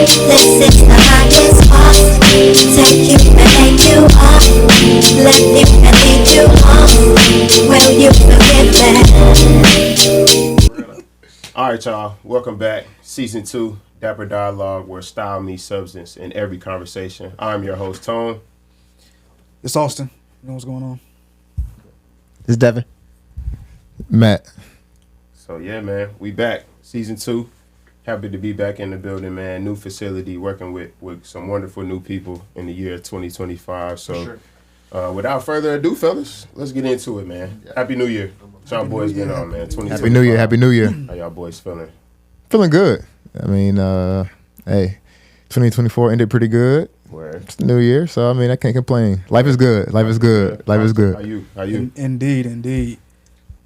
This is the highest walk. Take you and take you off. Left you and leave you off. Will you forgive me? All right, y'all. Welcome back. Season 2, Dapper Dialogue, where style meets substance in every conversation. I'm your host, Tone. It's Austin. You know what's going on? It's Devin. Matt. So, yeah, man, we back. Season 2. Happy to be back in the building, man. New facility, working with some wonderful new people in the year 2025. So, without further ado, fellas, let's get into it, man. Happy New Year. Y'all boys been on, man. Happy New Year. Happy New Year. How y'all boys feeling? Feeling good. I mean, hey, 2024 ended pretty good. Where? It's the New Year, so I mean, I can't complain. Life is good. Life is good. Life is good. How you? Indeed.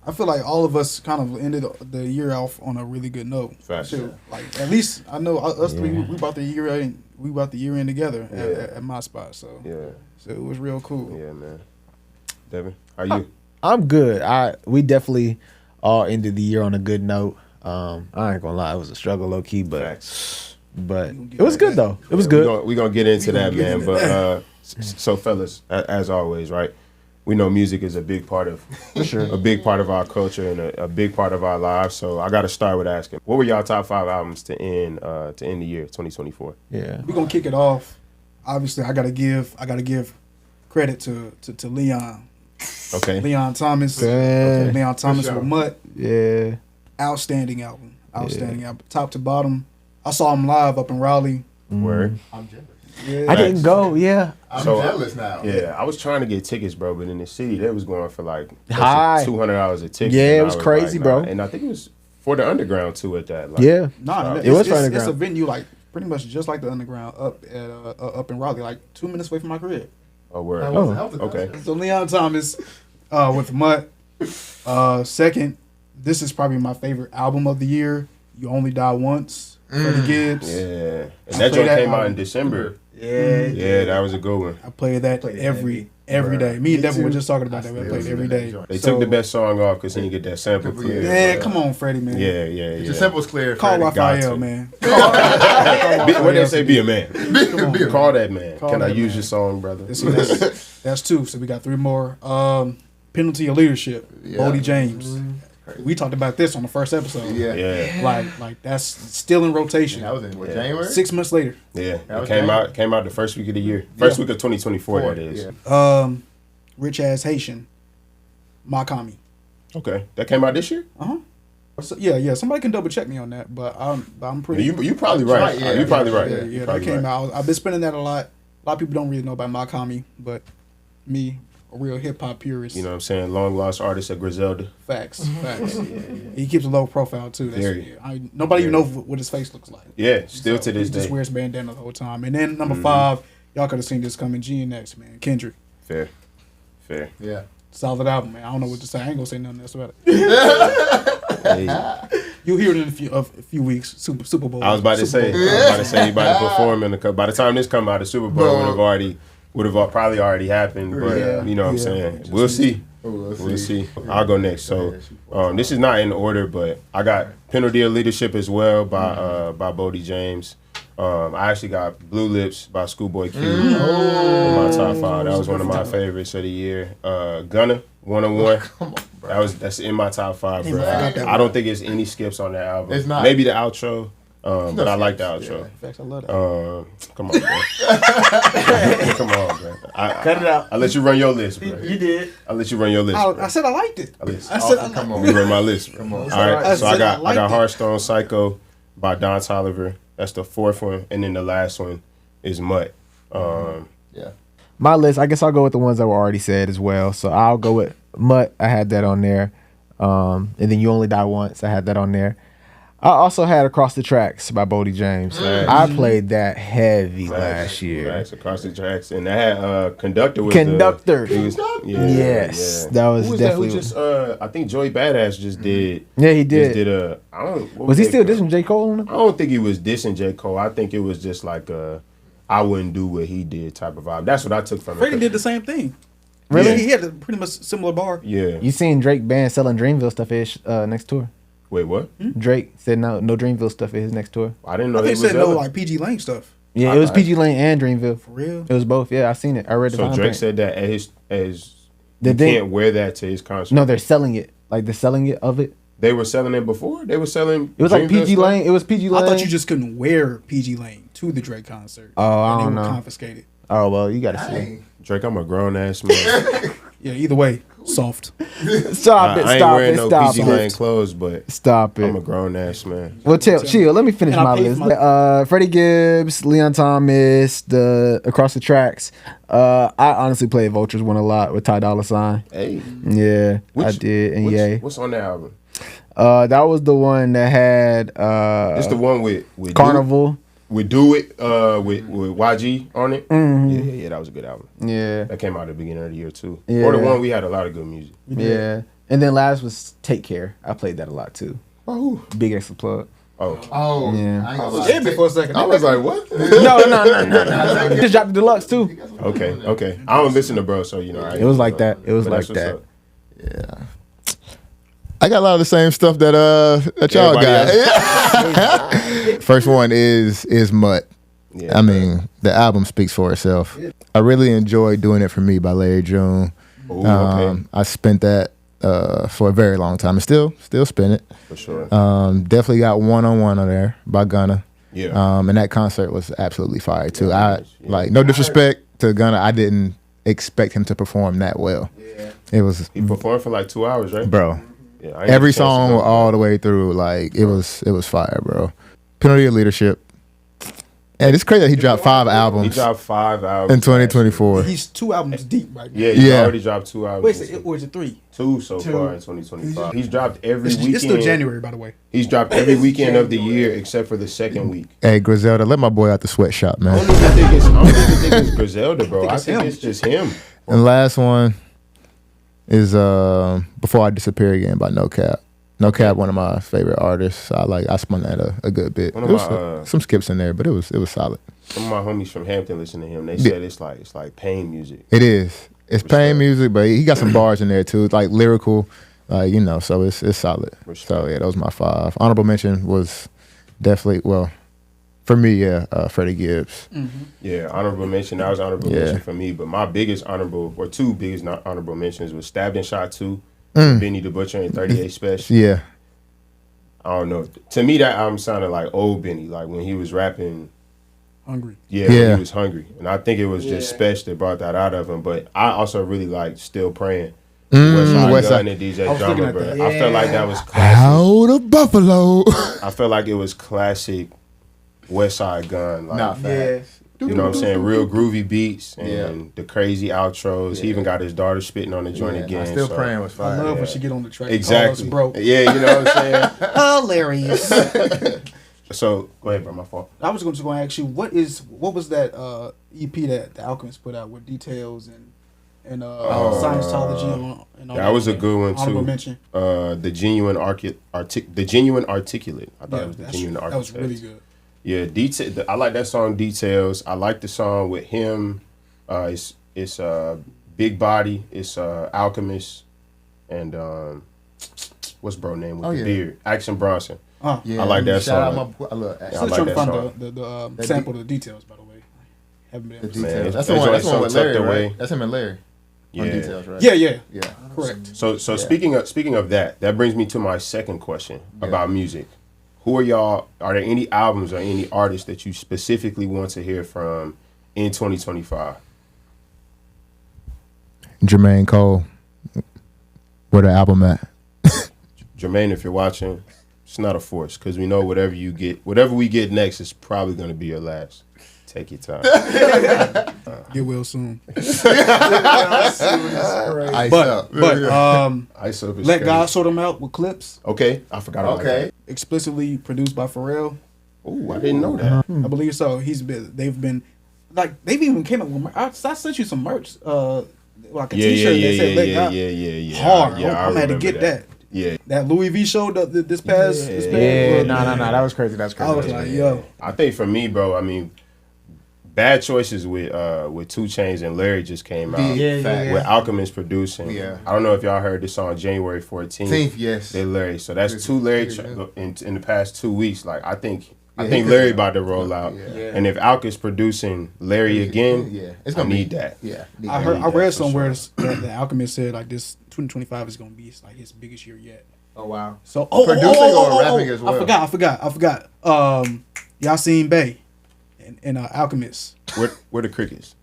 I feel like all of us kind of ended the year off on a really good note. Facts. Too. Like at least I know us three. We about the year in. We about the year in together at my spot. So it was real cool. Yeah, man. Devin, how you? I'm good. We definitely all ended the year on a good note. I ain't gonna lie, it was a struggle low key, but it was good though. It was good. We're gonna get into that, man. But so fellas, as always, right? We know music is a big part of a big part of our culture and a big part of our lives. So I got to start with asking, what were y'all top 5 albums to end the year 2024? Yeah, we're gonna kick it off. Obviously, I gotta give credit to Leon. Okay. Leon Thomas. Okay. Leon Thomas with Mutt. Yeah. Outstanding album. Album. Top to bottom. I saw him live up in Raleigh. Word. I'm jealous. Yeah. I didn't go. Yeah. I'm jealous now. Yeah, I was trying to get tickets, bro, but in the city they was going for like High. $200 a ticket. Yeah, and it I was crazy, like, bro. nah. And I think it was for the underground too at that. Like, Yeah. Nah, It was for underground. It's a venue like pretty much just like the underground up in Raleigh, like 2 minutes away from my crib. Oh, word. Okay. So Leon Thomas with Mutt. Second, this is probably my favorite album of the year. You Only Die Once. Freddie Gibbs. Yeah. And that joint came out in December. Yeah. That was a good one. I play that every day. Me and Devin were just talking about that. We played every day. They took the best song off because he didn't get that sample clear. Yeah, come on, Freddie, man. Yeah. Your sample's clear. Call Freddie. Raphael, man. What they say? Be a man. Call that man. Call Can I that use man. your song, brother? See, that's 2. So we got 3 more. Penalty of Leadership. Bodie James. We talked about this on the first episode. Yeah. Like that's still in rotation. That was in January? 6 months later. Yeah. That It came out the first week of the year. First week of 2024, that is. Yeah. Rich Ass Haitian. Makami. Okay. That came out this year? So, yeah. Somebody can double check me on that, but I'm pretty. You probably right. Yeah, you probably right. Yeah, You that probably came right. out. I've been spending that a lot. A lot of people don't really know about Makami, but me, a real hip hop purist. You know what I'm saying? Long lost artist of Griselda. Facts. He keeps a low profile too. Very. Nobody even knows what his face looks like. Yeah, still to this He just day. wears bandana the whole time. And then number 5, y'all could have seen this coming. GNX, man. Kendrick. Fair. Yeah. Solid album, man. I don't know what to say. I ain't gonna say nothing else about it. Hey, You'll hear it in a few weeks. Super Bowl. I was about to say he about to perform in the. By the time this come out, the Super Bowl would have probably already happened. But you know what I'm saying. We'll see. We'll see. I'll go next. So this is not in order, but I got Penalty of Leadership as well by Bodie James. I actually got Blue Lips by Schoolboy Q in my top 5. That was one of my favorites of the year. Gunna 101. Come on, bro. That's in my top 5, bro. Exactly. I don't think it's any skips on that album. It's not. Maybe the outro, but I like the outro. Facts, I love that. Come on, bro. Come on, bro. Cut it out. I let you run your list, bro. You did. I let you run your list. I said I liked it. I said I Come liked on. You run my list, bro. Come on. All right. I So I said I got liked it. Hearthstone Psycho by Don Toliver. That's the 4th one, and then the last one is Mutt. Yeah. My list, I guess I'll go with the ones that were already said as well. So I'll go with Mutt. I had that on there. And then You Only Die Once. I had that on there. I also had Across the Tracks by Bodie James. I played that heavy last year. Facts, Across the Tracks, and that had Conductor. Conductor. Yes, that was Who was definitely. that? Who just? I think Joey Badass just did. Yeah, he Just did. did a. I don't. what Was he they still call- dissing J. Cole on him? I don't think he was dissing J. Cole. I think it was just like a, I wouldn't do what he did type of vibe. That's what I took from Freddie it. did the same thing. Really? He had a pretty much similar bar. Yeah. You seen Drake band selling Dreamville stuff ish next tour? Wait, what? Drake said no Dreamville stuff at his next tour. I didn't know I he think was said no Ella. like PG Lane stuff. Yeah, it was PG Lane and Dreamville. For real? It was both. Yeah, I seen it. I read the So fine Drake print. said that at his The you thing- can't wear that to his concert. No, they're selling it. Like they're selling it of it. They were selling it before. They were selling. It was like Dreamville PG stuff? Lane. It was PG Lane. I thought you just couldn't wear PG Lane to the Drake concert. Oh, I and don't they were know. confiscated. Oh well, you gotta see. Drake, I'm a grown ass man. Yeah, either way, soft. Stop it! I ain't Stop wearing it! no Stop PG Lane it! clothes, but Stop I'm a it! grown ass man. Well, chill. Let me finish And I my paid list. for Freddie Gibbs, Leon Thomas, the Across the Tracks. I honestly played Vultures One a lot with Ty Dolla $ign. Hey, Yeah, I did. And yay. what's on that album? That was the one that had It's the one with Carnival. with Do It with YG on it. Mhm. Yeah, that was a good album. Yeah, That came out at the beginning of the year too. Yeah. Or the one we had a lot of good music. yeah. And then last was Take Care. I played that a lot too. Oh, Big extra plug. oh. Oh, Yeah. I ain't gonna lie. Scared me for a second. I was like, what? No. Just dropped the deluxe too. Okay. I don't listen to bro, so you know. It was like that. It was But like that's what's that. up. Yeah. I got a lot of the same stuff that y'all Everybody got. First one is Mutt. Yeah, I mean, the album speaks for itself. I really enjoyed Doing It For Me by Larry June. Ooh, okay, I spent that for a very long time and still spin it. for sure. Definitely got One on One on there by Gunna. Yeah. And that concert was absolutely fire too. Yeah, it was, yeah. Like, no disrespect to Gunna, I didn't expect him to perform that well. Yeah. It was, He performed for like 2 hours, right? bro. Yeah, I ain't Every get a chance to song go. all the way through, like it was fire, bro. Penalty of Leadership. And it's crazy that he dropped 5 He albums dropped 5 albums in 2024. He's 2 albums deep right now. Yeah, he Yeah. already dropped 2 albums. Wait, or is it 3? 2 so far in 2025. He's dropped every weekend. It's still January, by the way. He's dropped every weekend of the year except for the second week. Hey, Griselda, let my boy out the sweatshop, I man. don't even think it's Griselda, bro. I it's think him. it's just him. And last one is Before I Disappear Again by No Cap. No Cap, one of my favorite artists. I spun that a good bit. One of There was my, some skips in there, but it was solid. Some of my homies from Hampton listen to him. They said it's like pain music. It is. It's pain Respect. music, but he got some bars in there too, like lyrical, so it's solid. Respect. So yeah, those my 5. Honorable mention was definitely, well, for me, Freddie Gibbs. Yeah, honorable mention. That was honorable Yeah. mention for me. But my biggest honorable, or 2 biggest honorable mentions was Stabbed and Shot 2, Benny the Butcher and 38 Special. Yeah, I don't know. To me, that album sounded like old Benny, like when he was rapping. Hungry. Yeah, when Yeah. he was hungry. And I think it was just Special that brought that out of him. But I also really liked Still Praying. Westside Westside. Gunn and DJ I was looking Drama, at bro. that. I felt like that was classic. Out of Buffalo. I felt like it was classic Westside Gun. Like, Nah, facts. you know what I'm saying? Real groovy beats and Yeah. the crazy outros. He even got his daughter spitting on the joint Yeah, again. I'm still so- praying was I fire. love when she get on the track. Exactly. Bro. Yeah, you know what I'm saying? Hilarious. So, go ahead, bro. My fault. I was going to ask you, what was that EP that the Alchemist put out with Details and Scientology and all That was a good one, honorable too. mention. The Genuine Articulate. I thought Yeah, it was the Genuine that was Architect. really good. Yeah, I like that song Details. I like the song with him. It's Big Body. It's Alchemist, and what's bro name with the yeah. beard? Action Bronson. Yeah, I like that shout song. out my, I love I Still like trying to that find song. the That sample of the details, by the way. Haven't been able to see. Man, Details. That's that the one. joint's That's the one so with Larry, tucked away. right? That's him and Larry. On Yeah. Details, right? Yeah. Yeah. Correct. So speaking of that brings me to my second question about music. Who are y'all? Are there any albums or any artists that you specifically want to hear from in 2025? Jermaine Cole. Where the album at? Jermaine, if you're watching, it's not a force because we know whatever we get next is probably going to be your last. Take your time. Get well soon. Ice But up. Ice up is Let crazy. God Sort Them Out with clips. Okay, I forgot about Okay. Explicitly produced by Pharrell. that. Ooh, I didn't know that. I believe so. They've even came up with merch. I sent you some merch, like a T-shirt that said "Let God." Yeah. Hard. Yeah, I I'm had to remember get that. Yeah, That Louis V show this past. Yeah, no, that was crazy. That's I was crazy. like, yo, I think for me, bro, I mean, Bad Choices with 2 Chainz and Larry just came out. Yeah. With Alchemist producing. Yeah. I don't know if y'all heard this song January 14th. Yes. They Larry. So that's 2 Larry in the past 2 weeks. Like I think he Larry could- about to roll out. Yeah. And if Alchemist producing Larry again, it's I gonna need be that. Yeah. I that read for somewhere sure. that the Alchemist said like this 2025 is gonna be like his biggest year yet. Oh wow. So Producing or rapping as well? I forgot. Y'all seen Bay and Alchemist. Where the crickets?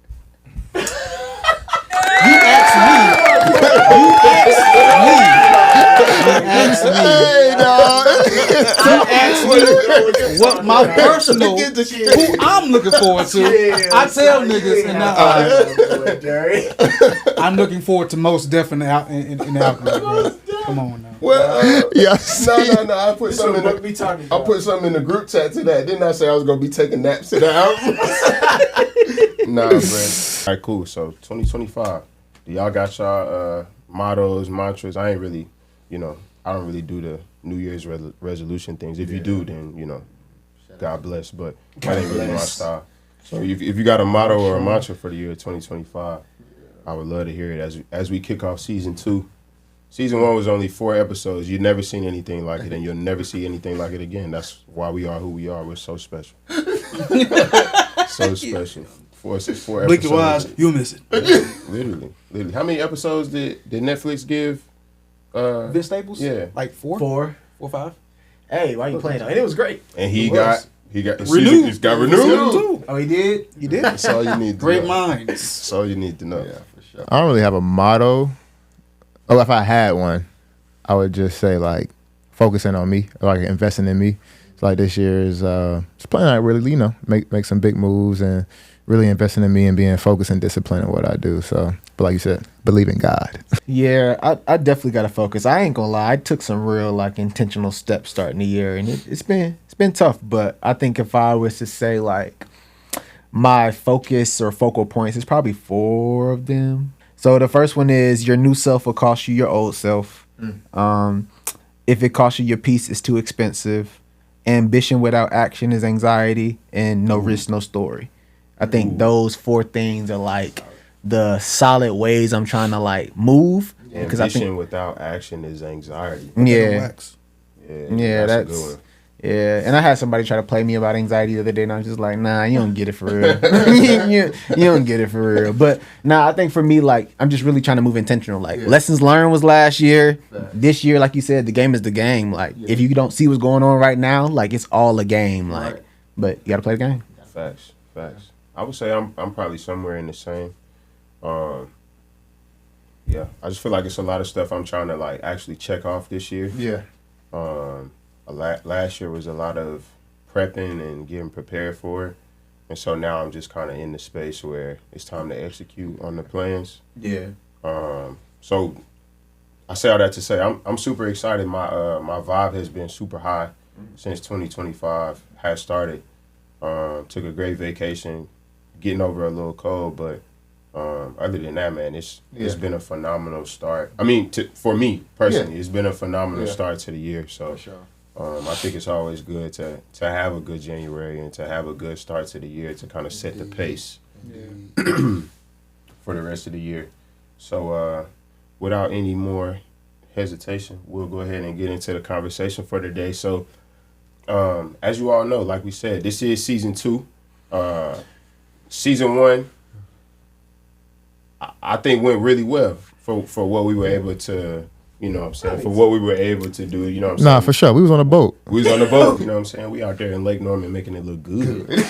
What my personal who I'm looking forward to. I tell niggas and I'm looking forward to most definite in the Alchemist, bro. Come on now. Well, Yes. no. I put something. I put something in the group chat to that. Didn't I say I was gonna be taking naps to the album? Nah, bro. All right, cool. So 2025. Do y'all got y'all mottos, mantras? I ain't really, I don't really do the New Year's resolution things. If you do, then God bless. But that ain't really my style. So if you got a motto or a mantra for the year 2025, I would love to hear it as we kick off season 2. Season 1 was only 4 episodes. You've never seen anything like it, and you'll never see anything like it again. That's why we are who we are. We're so special. So special. 4 episodes. Blink your eyes, you'll miss it. Literally. How many episodes did Netflix give? Vince Staples? Yeah. Like 4? 4. 4, 5? Hey, why you playing? And it was great. And he It got renewed. It's got renewed. Oh, he did? You did? That's all you need to Great know. minds. That's all you need to know. Yeah, for sure. I don't really have a motto. Oh, if I had one, I would just say like focusing on me, like investing in me. It's like this year is just playing out really, make some big moves and really investing in me and being focused and disciplined in what I do. So, but like you said, believe in God. Yeah, I definitely got to focus. I ain't gonna lie. I took some real like intentional steps starting the year, and it's been tough. But I think if I was to say like my focus or focal points, it's probably 4 of them. So the first one is your new self will cost you your old self. If it costs you your peace, it's too expensive. Ambition without action is anxiety, and no risk, no story. I think those 4 things are like the solid ways I'm trying to like move. Because I Ambition think without action is anxiety. yeah, Wax. yeah, a good that's one. yeah. And I had somebody try to play me about anxiety the other day, and I was just like, nah, you don't get it for real. you don't get it for real. But nah, I think for me, like, I'm just really trying to move intentional. Like, lessons learned was last year. This year, like you said, the game is the game. Like, if you don't see what's going on right now, like, it's all a game. Like, but you gotta play the game. Facts. I would say I'm probably somewhere in the same. Yeah, I just feel like it's a lot of stuff I'm trying to like actually check off this year. Yeah. Last year was a lot of prepping and getting prepared for it, and so now I'm just kind of in the space where it's time to execute on the plans. Yeah. So I say all that to say I'm super excited. My vibe has been super high since 2025 has started. Took a great vacation, getting over a little cold, but other than that, man, it's been a phenomenal start. I mean, for me personally, it's been a phenomenal start to the year. So I think it's always good to have a good January and to have a good start to the year to kind of set the pace for the rest of the year. So without any more hesitation, we'll go ahead and get into the conversation for today. So as you all know, like we said, this is season 2. Season 1, I think went really well for what we were able to, for what we were able to do, you know what I'm saying? Nah, for sure. We was on a boat. We was on the boat, you know what I'm saying? We out there in Lake Norman making it look good.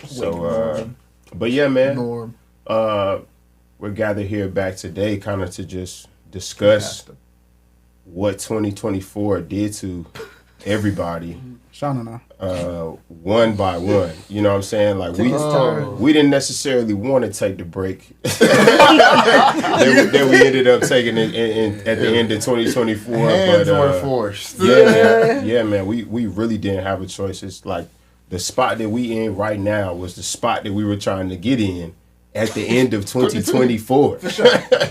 So, but yeah, man, Norm. we're gathered here back today kind of to just discuss what 2024 did to everybody. Shauna now. One by one, you know what I'm saying? Like we didn't necessarily want to take the break that we ended up taking at the end of 2024. Hands but were forced. yeah, man, we really didn't have a choice. It's like the spot that we in right now was the spot that we were trying to get in at the end of 2024. For sure.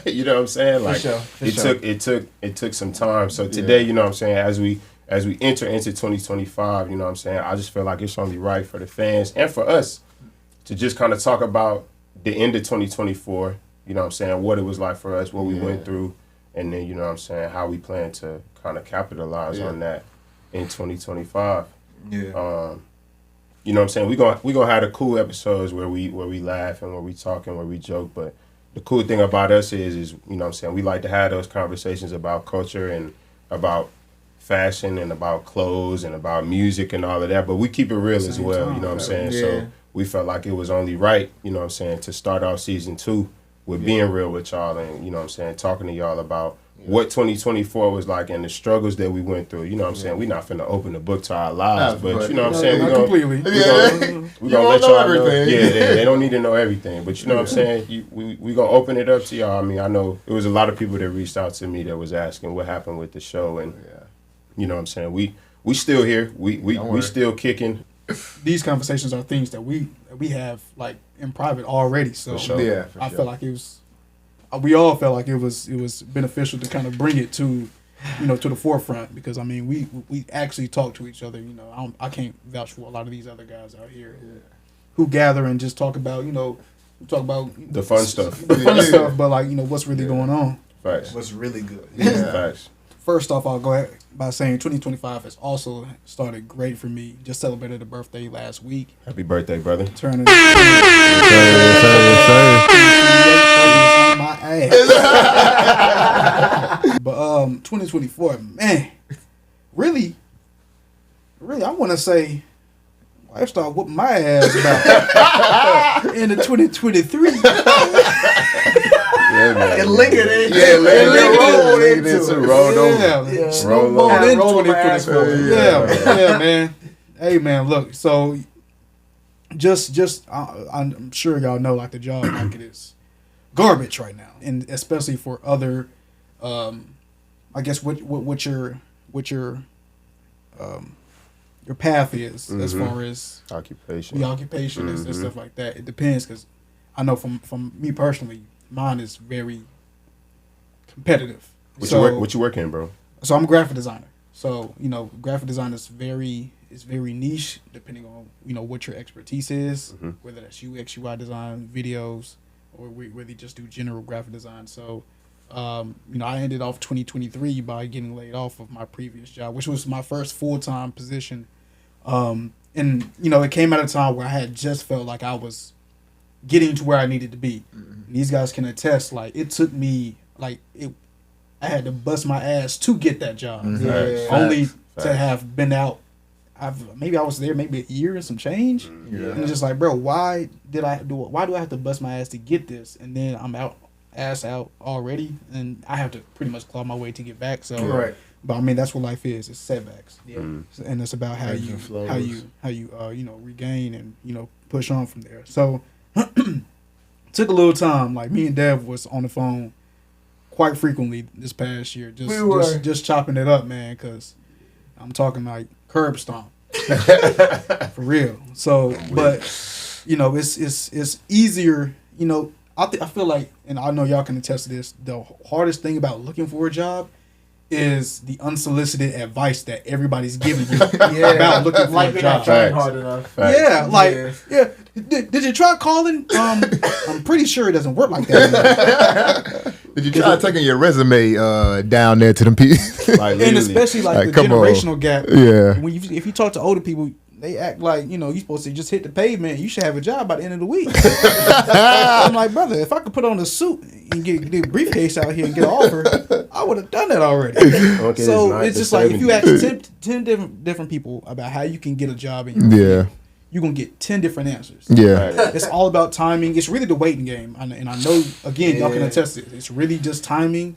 You know what I'm saying? Like it took some time. So today, you know what I'm saying, as we enter into 2025, you know what I'm saying, I just feel like it's only right for the fans and for us to just kind of talk about the end of 2024. You know what I'm saying? What it was like for us, what we went through, and then you know what I'm saying, how we plan to kind of capitalize on that in 2025. Yeah. You know what I'm saying? We gonna have the cool episodes where we laugh and where we talk and where we joke, but the cool thing about us is you know what I'm saying, we like to have those conversations about culture and about fashion and about clothes and about music and all of that, but we keep it real as well, you know what I'm saying? So we felt like it was only right, you know what I'm saying, to start off season 2 with being real with y'all and, you know what I'm saying, talking to y'all about what 2024 was like and the struggles that we went through. You know what I'm saying? We're not finna open the book to our lives, but you know what I'm saying? Not completely. We gonna let y'all know. Yeah, they don't need to know everything, but you know what I'm saying? We gonna open it up to y'all. I mean, I know it was a lot of people that reached out to me that was asking what happened with the show, and you know what I'm saying? We still here. We still kicking. These conversations are things that we have like in private already. So I felt like it was. We all felt like it was beneficial to kind of bring it to, you know, to the forefront, because I mean we actually talk to each other. You know, I can't vouch for a lot of these other guys out here who gather and just talk about, you know, the fun stuff, but like, you know, what's really going on. Facts. What's really good. Facts. First off, I'll go ahead by saying 2025 has also started great for me. Just celebrated a birthday last week. Happy birthday, brother. Turning my ass. But 2024, man, really, I want to say, I started whooping my ass about in the 2023. Yeah, man. It lingered in. Lingered into rolled over. Yeah, Rolled in over. 2024. Yeah, man. Hey, man, look, so just I'm sure y'all know, like, the job market is garbage right now, and especially for other, I guess what your path is, as far as occupation, the occupation and stuff like that. It depends, because I know from me personally, mine is very competitive. What you work in, bro? So I'm a graphic designer. So, you know, graphic design is very niche, depending on, you know, what your expertise is, whether that's UX, UI design, videos, or whether you just do general graphic design. So, you know, I ended off 2023 by getting laid off of my previous job, which was my first full-time position. And, you know, it came at a time where I had just felt like I was getting to where I needed to be. These guys can attest, like, it took me, like, I had to bust my ass to get that job. Only to have been out, maybe I was there maybe a year and some change. And it's just like, bro, why do I have to bust my ass to get this? And then I'm ass out already, and I have to pretty much claw my way to get back. So, but I mean, that's what life is. It's setbacks. And it's about how you you know, regain and, you know, push on from there. So took a little time. Like, me and Dev was on the phone quite frequently this past year, just chopping it up, man, because I'm talking like curb stomp for real. So, but you know, it's easier. You know, I feel like, and I know y'all can attest to this, the hardest thing about looking for a job is the unsolicited advice that everybody's giving you about looking for a job. Trying hard enough. Did you try calling? I'm pretty sure it doesn't work like that. Did you try taking your resume down there to them people? Like, and especially like the generational gap. Yeah. If you talk to older people, they act like, you know, you're supposed to just hit the pavement. You should have a job by the end of the week. I'm like, brother, if I could put on a suit and get a briefcase out here and get an offer, I would have done that already. So it's just like, if you ask 10 different people about how you can get a job in your field, you're going to get 10 different answers. Yeah. It's all about timing. It's really the waiting game. And I know, again, y'all can attest it. It's really just timing,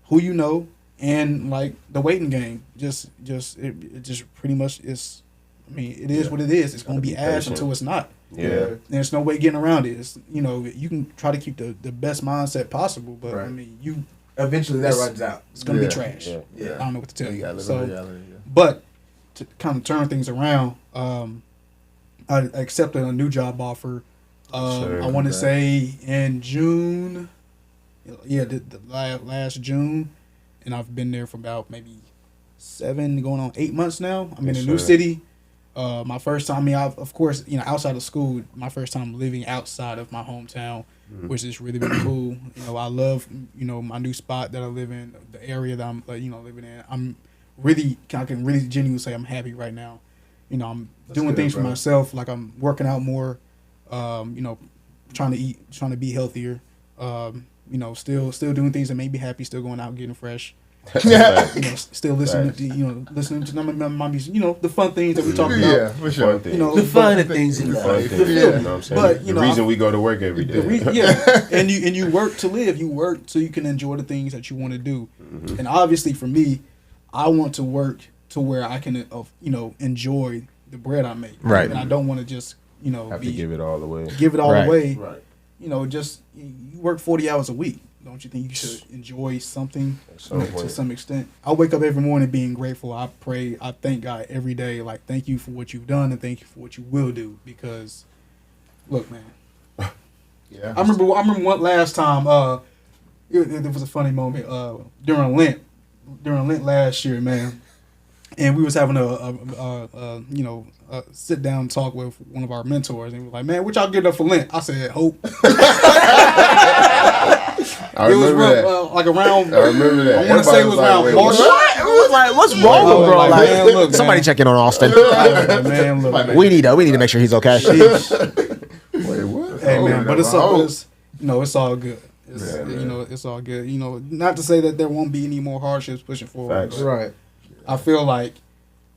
who you know, and like the waiting game. It just pretty much is. I mean, it is what it is. It's going to be ass until it's not. Yeah. There's no way getting around it. It's, you know, you can try to keep the best mindset possible, but I mean, eventually that runs out. It's going to be trash. Yeah. I don't know what to tell you. So, but to kind of turn things around, I accepted a new job offer. I want to say in June. Yeah, the last June, and I've been there for about maybe 7 going on 8 months now. I'm in a new city. My first time, I mean, of course, you know, outside of school, my first time living outside of my hometown, which is really, really cool. You know, I love, you know, my new spot that I live in, the area that I'm, you know, living in. I can really genuinely say I'm happy right now. You know, I'm doing things for myself, like I'm working out more, you know, trying to be healthier. You know, still doing things that make me happy, still going out getting fresh. You know, still listening to my music, you know, the fun things that we talk about. Yeah, for sure. You know, The fun things in life. You know what I'm saying? But, you know, the reason we go to work every day. and you work to live. You work so you can enjoy the things that you want to do. And obviously, for me, I want to work to where I can, you know, enjoy the bread I make. Right. And I don't want to just, you know, Have to give it all away. give it all Right. away. Right. You know, just you work 40 hours a week. Don't you think you should enjoy something some to point. some extent? I wake up every morning being grateful. I pray. I thank God every day. Like, thank you for what you've done and thank you for what you will do. Because, look, man. Yeah. I remember one last time. It was a funny moment. During Lent last year, man, and we was having a you know, a sit down talk with one of our mentors, and he was like, "Man, what y'all getting up for Lent?" I said, "Hope." I It was remember that. like around. I remember that. I want to say it was around Wait, March. what? It was like, what's I wrong with was bro? like, Like, man, look, somebody man. check in on Austin. Man, look. we need to make sure he's okay. Wait, what? Hey, man, but it's all, Oh. it's, you know, it's all good. It's, Yeah, you know, it's all good. You know, not to say that there won't be any more hardships pushing forward. Facts. but Right. I feel like,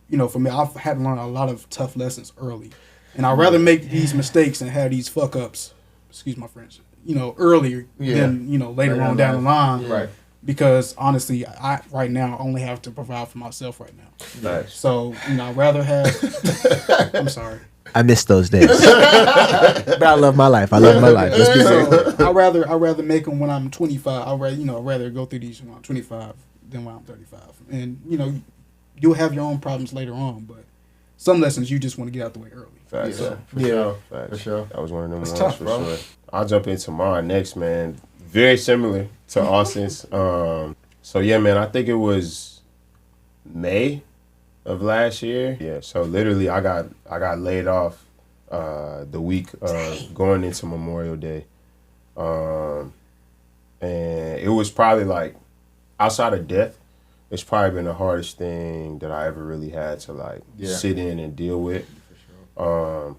you know, for me, I've had to learn a lot of tough lessons early, and I'd rather make these mistakes and have these fuck ups. Excuse my French. You know, earlier than, you know, later on down the line. Right. Because honestly, I right now only have to provide for myself right now. Facts. So, you know, I'd rather have. I'm sorry. I miss those days, but I love my life. I love my life. Let's be real. So I'd rather make them when I'm 25. I'd rather go through these when I'm 25 than when I'm 35. And you know, you'll have your own problems later on, but some lessons you just want to get out the way early. Facts. Yeah. For Yeah. sure. Facts. For sure. That was one of them That's ones tough, for bro. sure. I'll jump into mine next, man. Very similar to Austin's. So yeah, man, I think it was May of last year. Yeah. So literally I got laid off the week of going into Memorial Day. And it was probably like, outside of death, it's probably been the hardest thing that I ever really had to like sit in and deal with. So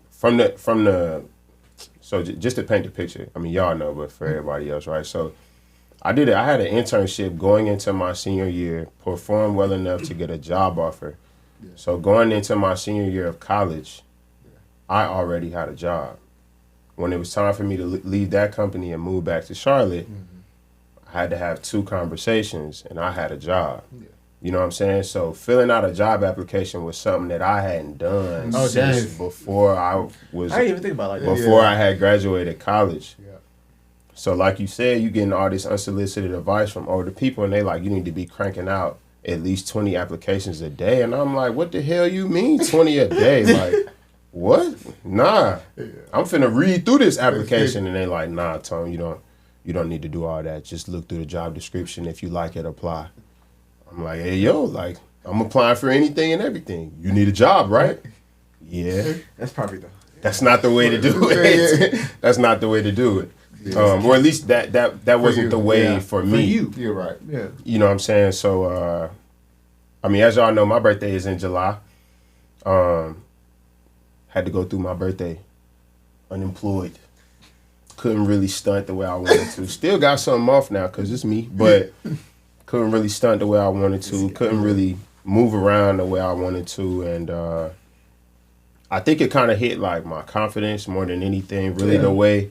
just to paint the picture, I mean, y'all know, but for everybody else, right? So I had an internship going into my senior year, performed well enough to get a job offer. So going into my senior year of college, I already had a job. When it was time for me to leave that company and move back to Charlotte, I had to have 2 conversations, and I had a job. You know what I'm saying? So filling out a job application was something that I hadn't done since before I was I didn't even think about it like that. before I had graduated college. Yeah. So like you said, you getting all this unsolicited advice from older people, and they like, you need to be cranking out at least 20 applications a day. And I'm like, what the hell you mean 20 a day? Like, what? Nah. I'm finna read through this application. And they like, nah, Tom, you don't need to do all that. Just look through the job description. If you like it, apply. I'm like, hey, yo, like, I'm applying for anything and everything. You need a job, right? Yeah. That's probably the. That's not the way to do it. That's not the way to do it. Or at least that wasn't the way for me. You're right. Yeah. You know what I'm saying? So, I mean, as y'all know, my birthday is in July. Had to go through my birthday unemployed. Couldn't really stunt the way I wanted to. Still got something off now because it's me, but couldn't really stunt the way I wanted to. Couldn't really move around the way I wanted to. And I think it kind of hit like my confidence more than anything, really the way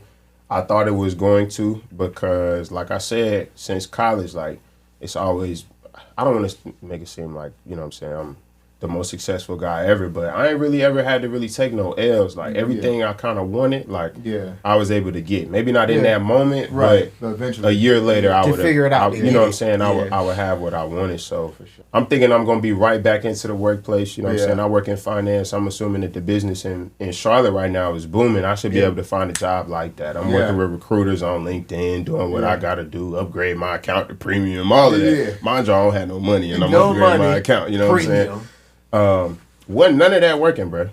I thought it was going to, because like I said, since college, like it's always, I don't want to make it seem like, you know what I'm saying, I'm the most successful guy ever, but I ain't really ever had to really take no L's. Like everything I kind of wanted, like I was able to get. Maybe not in that moment, but eventually a year later I would figure it out. You know what I'm saying? I would have what I wanted. So I'm thinking I'm gonna be right back into the workplace. You know what I'm saying? I work in finance. I'm assuming that the business in Charlotte right now is booming. I should be able to find a job like that. I'm working with recruiters on LinkedIn, doing what I gotta do, upgrade my account to premium, all of that. Mind you, I don't have no money, and I'm upgrading my account. You know what I'm saying? Wasn't none of that working, bro.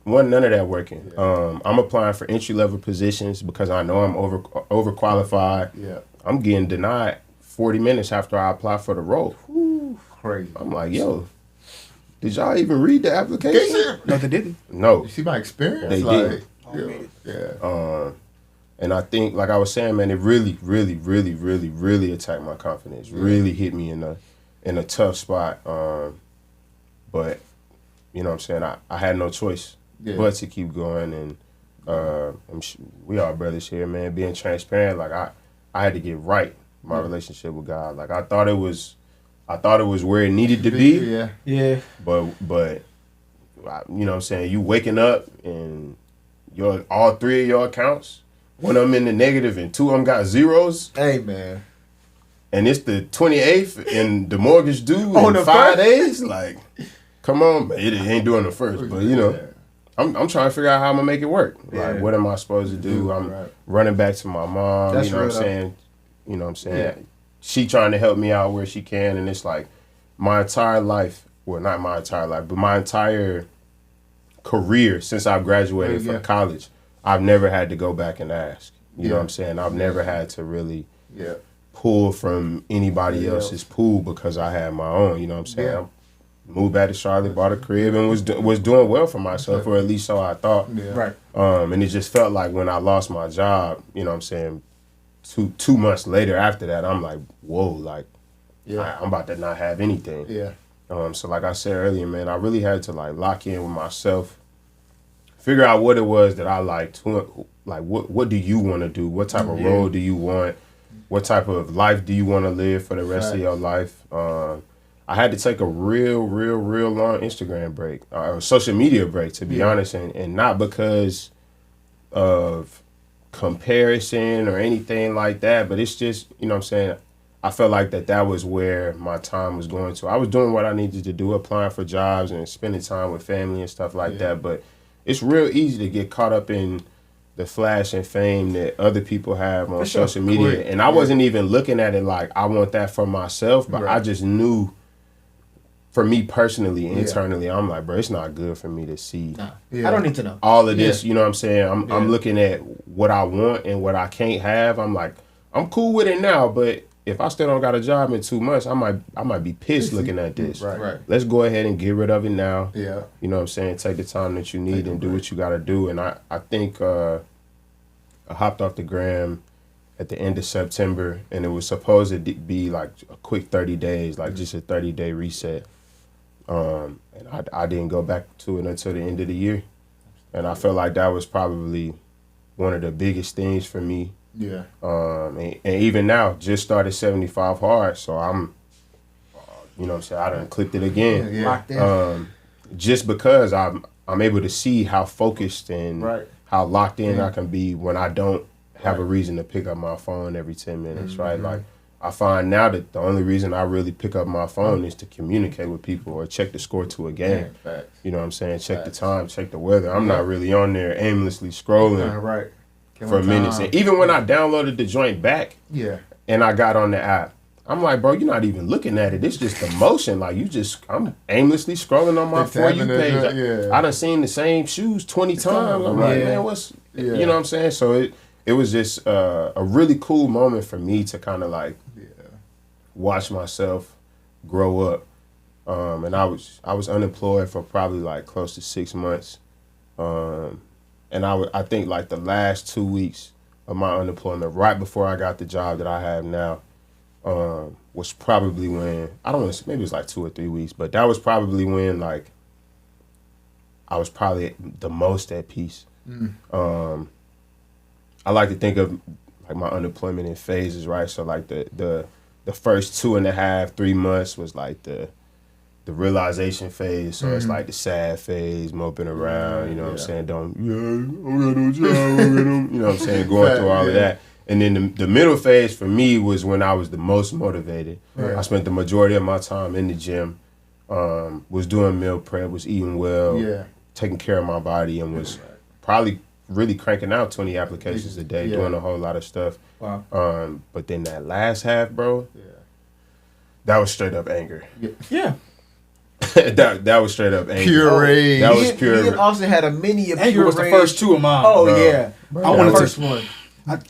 none of that working. I'm applying for entry level positions because I know I'm overqualified. Yeah. I'm getting denied 40 minutes after I apply for the role. Crazy. I'm like, yo, did y'all even read the application? No, they didn't. No. You see my experience? They like, did. Yeah. And I think, like I was saying, man, it really, really, really, really, really attacked my confidence. Really hit me in a tough spot. But you know what I'm saying? I had no choice but to keep going. And we are brothers here, man. Being transparent, like I had to get right my relationship with God. Like I thought it was where it needed to be. Yeah. Yeah. But you know what I'm saying? You waking up and all three of your accounts, one of them in the negative and two of them got zeros. Hey, man. And it's the 28th and the mortgage due On in the 5 first? days. Like, come on, but it ain't doing the first. But you know, Yeah. I'm trying to figure out how I'm gonna make it work. Yeah. Like, what am I supposed to do? I'm Right. running back to my mom. That's you know what I'm real, though. saying? You know what I'm saying? Yeah. She trying to help me out where she can, and it's like my entire life. Well, not my entire life, but my entire career since I've graduated Yeah. from college, I've never had to go back and ask. You know Yeah. what I'm saying? I've never had to really Yeah. pull from anybody Yeah. else's pool because I had my own. You know what I'm saying? Yeah. I moved back to Charlotte, bought a crib, and was doing well for myself, or at least so I thought. Yeah. Right. And it just felt like when I lost my job, you know what I'm saying, two months later after that, I'm like, whoa, like, Yeah. I'm about to not have anything. Yeah. So like I said earlier, man, I really had to like lock in with myself, figure out what it was that I liked, like what do you want to do? What type of role do you want? What type of life do you want to live for the rest of your life? I had to take a real long Instagram break, social media break, to be honest, and not because of comparison or anything like that, but it's just, you know what I'm saying, I felt like that was where my time was going to. I was doing what I needed to do, applying for jobs and spending time with family and stuff like that, but it's real easy to get caught up in the flash and fame that other people have on social media. Quick. And I wasn't even looking at it like I want that for myself, but I just knew, for me personally, internally, I'm like, bro, it's not good for me to see Yeah. I don't need to know. all of this. You know what I'm saying? I'm looking at what I want and what I can't have. I'm like, I'm cool with it now, but if I still don't got a job in 2 months, I might be pissed looking at this. Right. Let's go ahead and get rid of it now. Yeah. You know what I'm saying? Take the time that you need and do what you got to do. And I think I hopped off the gram at the end of September, and it was supposed to be like a quick 30 days, like just a 30-day reset. And I didn't go back to it until the end of the year. And I felt like that was probably one of the biggest things for me. Yeah. And even now, just started 75 hard, so I'm, you know what I'm saying, I done clicked it again. Yeah. Locked in. Just because I'm able to see how focused and Right. how locked in I can be when I don't have a reason to pick up my phone every 10 minutes, right? Like, I find now that the only reason I really pick up my phone is to communicate with people or check the score to a game. Facts. You know what I'm saying? Check the time, check the weather. I'm not really on there aimlessly scrolling Right. for minutes. And even when I downloaded the joint back Yeah. and I got on the app, I'm like, bro, you're not even looking at it. It's just the motion. Like, I'm aimlessly scrolling on my Just For You tapping it, page. yeah. I done seen the same shoes 20 times. I'm like, Yeah. man, you know what I'm saying? So it was just a really cool moment for me to kind of like watch myself grow up. And I was unemployed for probably like close to 6 months. And I think like the last 2 weeks of my unemployment, right before I got the job that I have now, was probably when, I don't want to, maybe it was like 2 or 3 weeks, but that was probably when like I was probably the most at peace. I like to think of like my unemployment in phases, right? So like the first 2.5, 3 months was like the realization phase. So it's like the sad phase, moping around, you know what I'm saying? I don't got no job, you know what I'm saying? Going through all of that. And then the middle phase for me was when I was the most motivated. Right. I spent the majority of my time in the gym, was doing meal prep, was eating well, taking care of my body, and was probably really cranking out 20 applications a day, doing a whole lot of stuff. Wow. But then that last half, bro, that was straight up anger. Yeah. that was straight up anger. Pure rage. That was Ian- pure. Ian also had a mini of Anger pure was the rage. first two of mine. Oh Bro. yeah, I wanted the to. first one.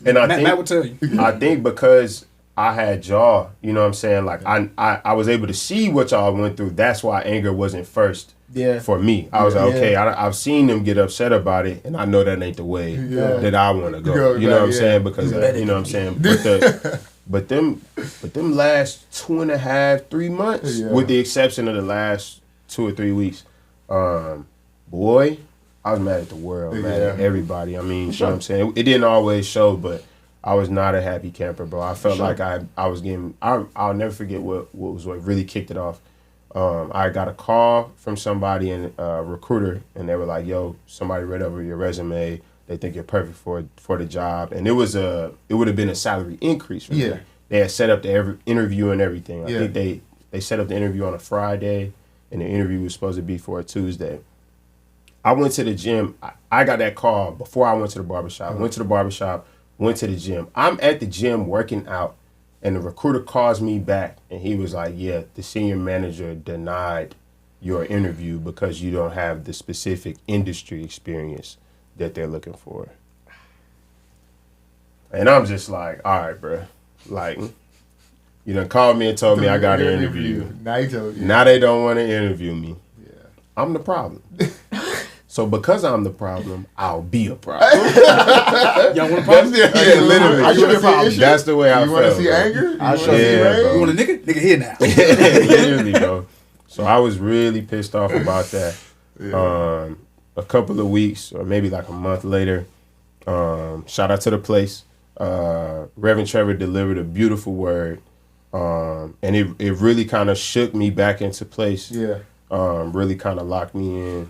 And I Matt, think- Matt would tell you. I think because I had y'all, you know what I'm saying? Like I was able to see what y'all went through. That's why anger wasn't first Yeah. for me. I was like, Yeah. okay, I've seen them get upset about it, and I know that ain't the way that I want to go. Go You know what I'm back, saying? Because you know what I'm saying. But them last 2.5, 3 months, Yeah. with the exception of the last 2 or 3 weeks, boy, I was mad at the world, mad at everybody. I mean, you know what I'm saying? It didn't always show, but I was not a happy camper, bro. I felt like I was getting. I'll never forget what really kicked it off. I got a call from somebody and a recruiter, and they were like, "Yo, somebody read over your resume. They think you're perfect for the job." And it would have been a salary increase. For me. They had set up the interview and everything. I think they set up the interview on a Friday, and the interview was supposed to be for a Tuesday. I went to the gym. I got that call before I went to the barbershop. Went to the barbershop. Went to the gym. I'm at the gym working out, and the recruiter calls me back, and he was like, "Yeah, the senior manager denied your interview because you don't have the specific industry experience that they're looking for." And I'm just like, "All right, bro. Like, you done called me and told me I got an interview. Now you told you. Now they don't want to interview me. I'm the problem." So because I'm the problem, I'll be a problem. Y'all want a problem? Literally. I should be a problem. That's the way I felt. You want to see bro. anger? I'll You show wanna see you, rage? bro. You want a nigga? Nigga here now. Literally, bro. So I was really pissed off about that. A couple of weeks, or maybe like a month later, shout out to the place. Reverend Trevor delivered a beautiful word, and it really kind of shook me back into place. Yeah. Really kind of locked me in.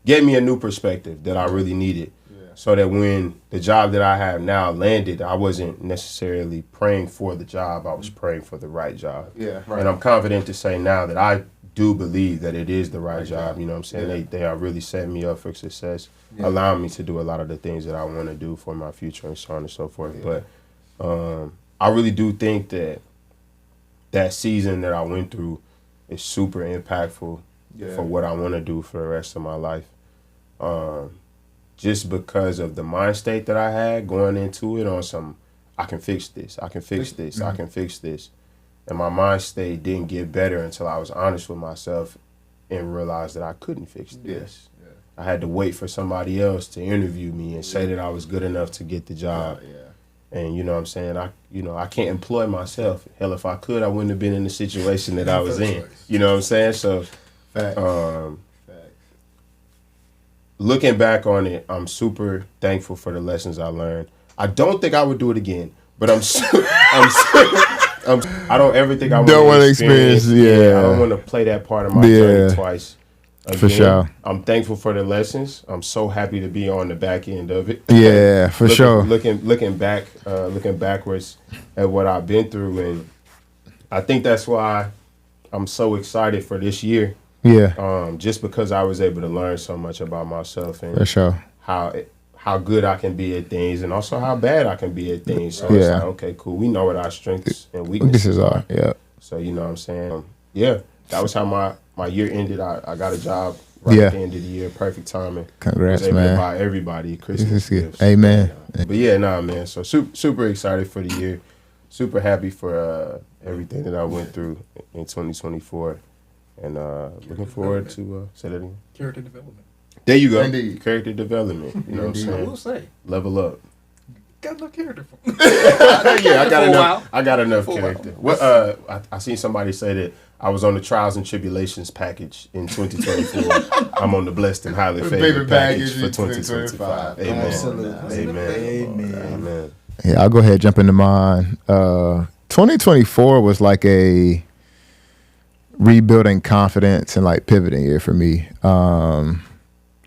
Gave me a new perspective that I really needed. So that when the job that I have now landed, I wasn't necessarily praying for the job. I was praying for the right job. Yeah, right. And I'm confident to say now that I do believe that it is the right job. You know what I'm saying? Yeah. They are really setting me up for success, Yeah. allowing me to do a lot of the things that I want to do for my future and so on and so forth. Yeah. But I really do think that season that I went through is super impactful for what I want to do for the rest of my life. Just because of the mind state that I had going into it on some, I can fix this, I can fix this, I can fix this. And my mind state didn't get better until I was honest with myself and realized that I couldn't fix this. I had to wait for somebody else to interview me and say that I was good enough to get the job. And you know what I'm saying? I can't employ myself. Hell, if I could, I wouldn't have been in the situation that I was in. You know what I'm saying? So looking back on it, I'm super thankful for the lessons I learned. I don't think I would do it again, but I don't ever think I Don't want wanna to experience, I don't want to play that part of my journey twice. Again. For sure. I'm thankful for the lessons. I'm so happy to be on the back end of it. Yeah, for sure. Looking backwards at what I've been through, and I think that's why I'm so excited for this year. Yeah, Just because I was able to learn so much about myself and for sure. how good I can be at things, and also how bad I can be at things. So it's Yeah. like, okay, cool. We know what our strengths and weaknesses Weaknesses are, yeah. So you know what I'm saying? That was how my year ended. I got a job right Yeah. at the end of the year. Perfect timing. Congrats, was able man. to buy everybody Christmas gifts. Amen. But yeah, man. So super excited for the year. Super happy for everything that I went through in 2024. And looking forward to say that again. Character development. There you go. Indeed. Character development. You know what I'm I saying? will say, Level up. got no character for Yeah, I got For a enough. while. I got enough For a character. What? I seen somebody say that I was on the trials and tribulations package in 2024. I'm on the blessed and highly favored package for 2025. Amen. Absolutely. Amen. Yeah, I'll go ahead and jump into mine. 2024 was like a rebuilding confidence and like pivoting year for me.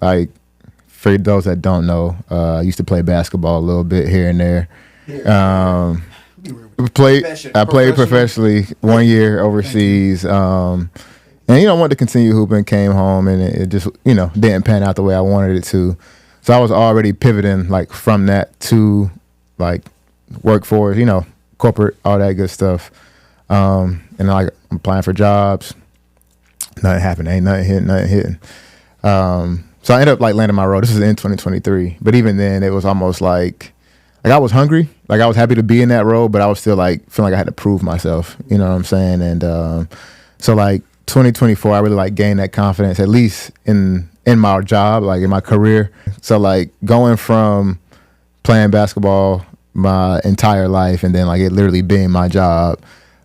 Like for those that don't know, I used to play basketball a little bit here and there. I played professionally 1 year overseas. And I wanted to continue hooping, came home, and it just, didn't pan out the way I wanted it to. So I was already pivoting like from that to like workforce, corporate, all that good stuff. And like I'm applying for jobs, nothing happened. Ain't nothing hitting. So I ended up like landing my role. This is in 2023, but even then, it was almost like I was hungry. Like I was happy to be in that role, but I was still like feeling like I had to prove myself. You know what I'm saying? And so like 2024, I really like gained that confidence, at least in my job, like in my career. So like going from playing basketball my entire life and then like it literally being my job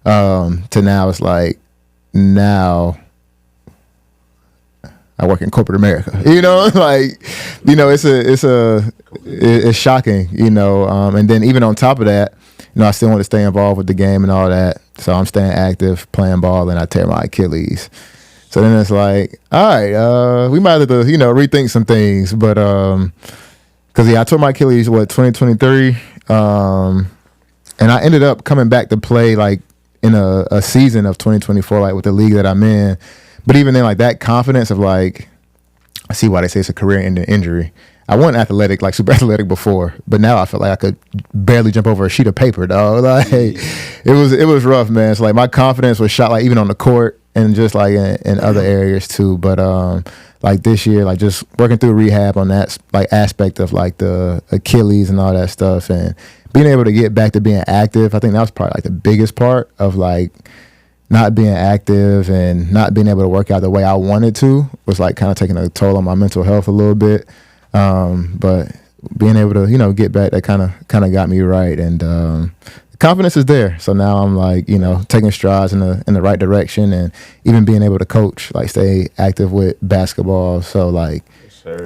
to now it's like now I work in corporate America, you know, like, you know, it's shocking, you know, and then even on top of that, you know, I still want to stay involved with the game and all that. So I'm staying active, playing ball, and I tear my Achilles. So then it's like, all right, we might have to, you know, rethink some things. But, because, I tore my Achilles, 2023. And I ended up coming back to play, like, in a season of 2024, like, with the league that I'm in. But even then, like, that confidence of, like, I see why they say it's a career-ending injury. I wasn't athletic, like super athletic before, but now I felt like I could barely jump over a sheet of paper, dog. Like it was rough, man. So like my confidence was shot, like even on the court and just like in other areas too. But like this year, like just working through rehab on that like aspect of like the Achilles and all that stuff, and being able to get back to being active. I think that was probably like the biggest part of like not being active and not being able to work out the way I wanted to was like kind of taking a toll on my mental health a little bit. But being able to, you know, get back, that kind of got me right. And, the confidence is there. So now I'm like, you know, taking strides in the right direction and even being able to coach, like stay active with basketball. So like,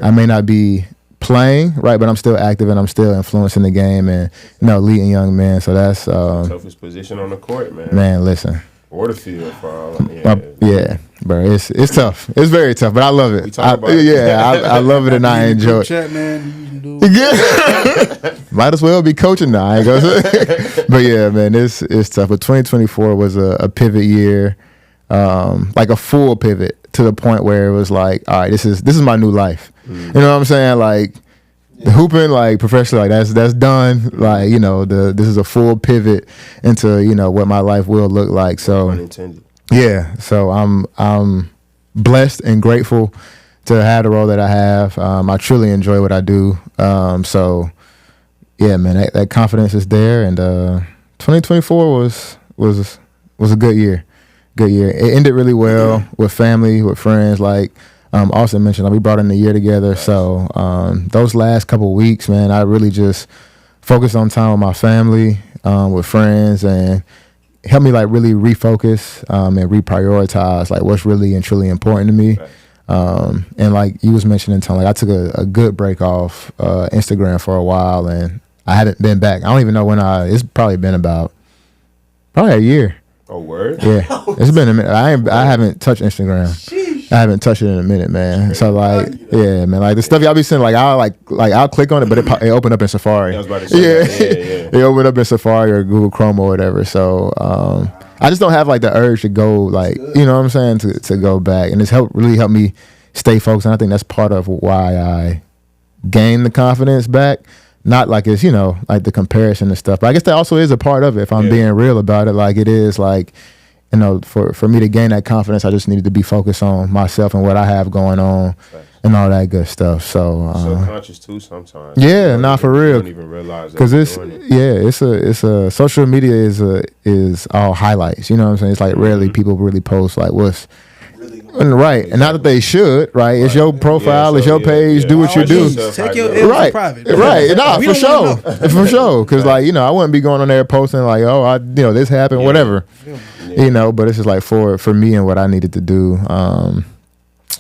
I may not be playing, right, but I'm still active and I'm still influencing the game and, you know, leading young men. So that's, toughest position on the court, man. Man, listen. Or the field for all. Yeah, bro, it's tough. It's very tough, but I love it. We talk about it. Yeah, I love it and I enjoy it. Chat, man. Yeah, might as well be coaching now. I ain't gonna say. But yeah, man, it's tough. But 2024 was a pivot year, like a full pivot to the point where it was like, all right, this is my new life. You know what I'm saying? Like. The hooping, like professionally, like that's done. Like, you know, this is a full pivot into, you know, what my life will look like. So Unintended. yeah, so I'm blessed and grateful to have the role that I have. I truly enjoy what I do. So yeah, man, that confidence is there. And 2024 was a good year. Good year. It ended really well with family, with friends. Like. Austin mentioned, like, we brought in the year together. So those last couple of weeks, man, I really just focused on time with my family, with friends, and helped me like really refocus and reprioritize like what's really and truly important to me. And like you was mentioning, Tom, like I took a good break off Instagram for a while, and I haven't been back. I don't even know when it's probably been about a year. Oh, word? Yeah, it's been a minute. I haven't touched Instagram. I haven't touched it in a minute, man. So like, yeah, man, like the stuff y'all be saying, like I'll click on it, but it opened up in Safari. I was about to say that. It opened up in Safari or Google Chrome or whatever. So I just don't have like the urge to go, like, you know what I'm saying, to go back, and it's really helped me stay focused. And I think that's part of why I gained the confidence back. Not like it's, you know, like the comparison and stuff, but I guess that also is a part of it. If I'm being real about it, like it is like. You know, for me to gain that confidence, I just needed to be focused on myself and what I have going on and all that good stuff. So subconscious too sometimes. Yeah, for real. You don't even realize that. Because it's a social media is all highlights. You know what I'm saying? It's like rarely people really post like what's right, and not that they should. Right, it's your profile, it's your page. Do what you do. Take your L's private. Right, nah, for sure, for sure. Because like, you know, I wouldn't be going on there posting like, oh, this happened, whatever. You know, but it's just like for me and what I needed to do.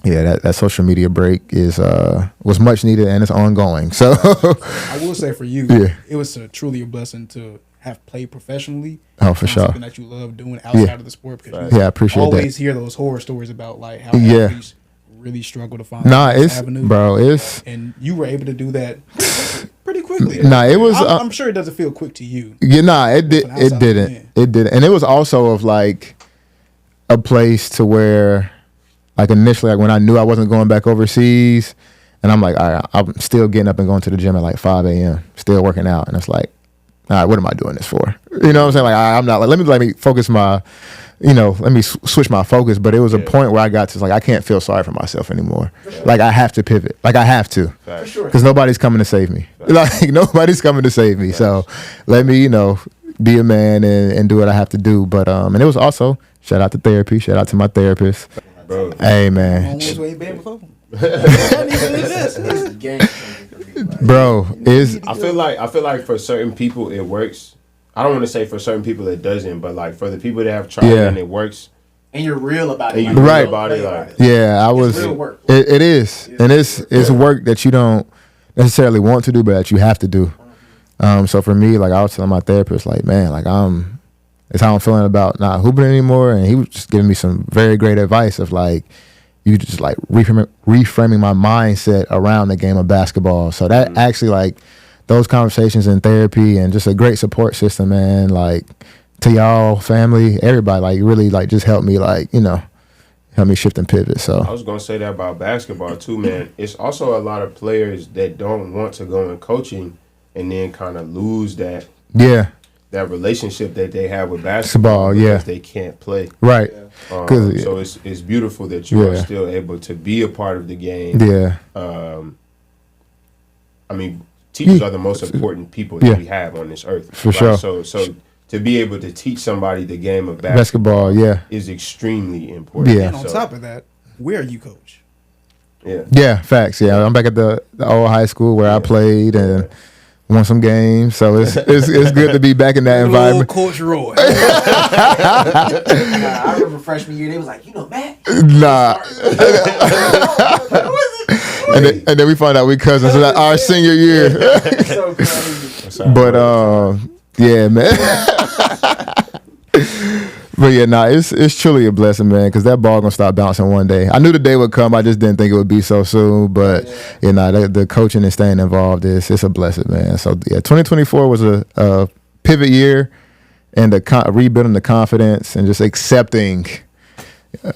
That social media break was much needed and it's ongoing. So I will say for you, it was truly a blessing to have played professionally. Oh, for sure. Something that you love doing outside of the sport. Because I appreciate that. Always hear those horror stories about like how athletes really struggle to find avenue. Bro, and you were able to do that pretty quickly. It was. I'm sure it doesn't feel quick to you. Yeah, it didn't. It didn't, and it was also of like a place to where, like initially, like when I knew I wasn't going back overseas, and I'm like, all right, I'm still getting up and going to the gym at like 5 a.m. still working out, and it's like, all right, what am I doing this for? You know what I'm saying? Like, I'm not like, let me focus my, let me switch my focus. But it was a point where I got to like, I can't feel sorry for myself anymore. Like, I have to pivot. Like, I have to. For sure. Because nobody's coming to save me. Like, nobody's coming to save me. So let me, be a man and do what I have to do. But, and it was also, shout out to therapy. Shout out to my therapist. Bro. Hey, man. Almost ain't been before. Bro, I feel like for certain people it works. I don't want to say for certain people it doesn't, but like for the people that have tried it and it works, And you're real about it. and you like, Right. real about it, like yeah, I was. real work. It is, and it's work that you don't necessarily want to do, but that you have to do. So for me, like I was telling my therapist, like, man, like it's how I'm feeling about not hooping anymore, and he was just giving me some very great advice of like, you just like reframing my mindset around the game of basketball. So that actually like those conversations in therapy and just a great support system, man. Like to y'all, family, everybody, like really like just helped me like help me shift and pivot. So I was gonna say that about basketball too, man. It's also a lot of players that don't want to go in coaching and then kind of lose that relationship that they have with basketball because they can't play. Right. So it's beautiful that you are still able to be a part of the game. Yeah. I mean, teachers are the most important people that we have on this earth. For sure. So to be able to teach somebody the game of Basketball, is extremely important. Yeah. And on top of that, where you coach? Yeah. Yeah, facts. Yeah, I'm back at the old high school where I played and won some games. So it's good to be back in that environment. Coach Roy. I remember freshman year, they was like, Matt. Nah. And then we found out we cousins our senior year. So crazy. But yeah, man. But yeah, it's truly a blessing, man, because that ball gonna stop bouncing one day. I knew the day would come. I just didn't think it would be so soon. But the coaching and staying involved it's a blessing, man. So yeah, 2024 was a pivot year and rebuilding the confidence and just accepting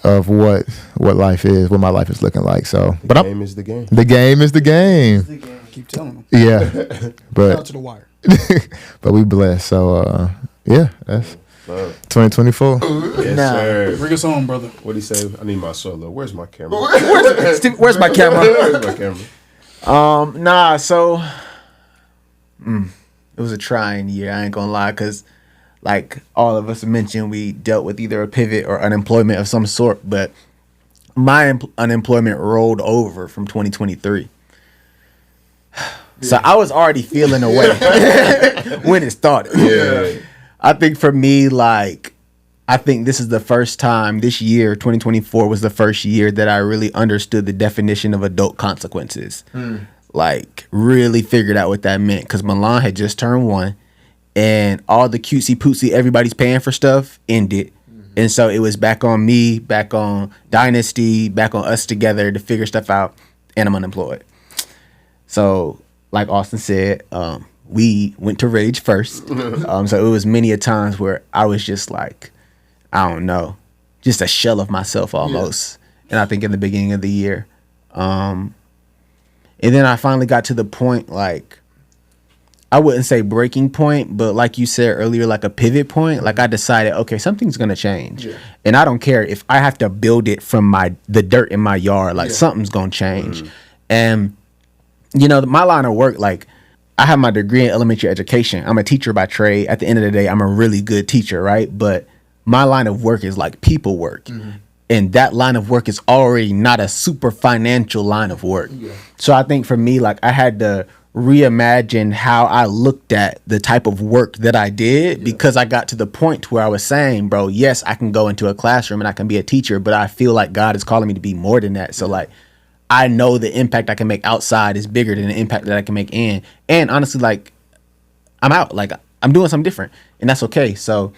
of what life is, what my life is looking like. So, The game is the game. The game is the game. Keep telling them. Yeah, Out but to the wire. but we blessed. So yeah, that's 2024. Yes, Nah. sir. Bring us home, brother. What'd he say? I need my solo. Where's my camera? Where's my camera? Where's my camera? So it was a trying year. I ain't gonna lie, because like all of us mentioned, we dealt with either a pivot or unemployment of some sort. But my unemployment rolled over from 2023. So I was already feeling away when it started. Yeah. I think for me, like, I think this is the first time this year, 2024, was the first year that I really understood the definition of adult consequences. Like, really figured out what that meant. Because Milan had just turned 1, and all the cutesy pootsy, everybody's paying for stuff, ended. And so it was back on me, back on Dynasty, back on us together to figure stuff out, and I'm unemployed. So, like Austin said, we went to Rage first. So it was many a times where I was just like, I don't know, just a shell of myself almost. And I think in the beginning of the year. And then I finally got to the point, like, I wouldn't say breaking point, but like you said earlier, like a pivot point. Like I decided, okay, something's gonna change, and I don't care if I have to build it from the dirt in my yard. Like something's gonna change, and my line of work, like I have my degree in elementary education. I'm a teacher by trade. At the end of the day, I'm a really good teacher, right? But my line of work is like people work, and that line of work is already not a super financial line of work. So I think for me, like I had to reimagine how I looked at the type of work that I did, because I got to the point where I was saying, bro, yes, I can go into a classroom and I can be a teacher, but I feel like God is calling me to be more than that. So like, I know the impact I can make outside is bigger than the impact that I can make in. And honestly, like I'm out, like I'm doing something different, and that's okay. So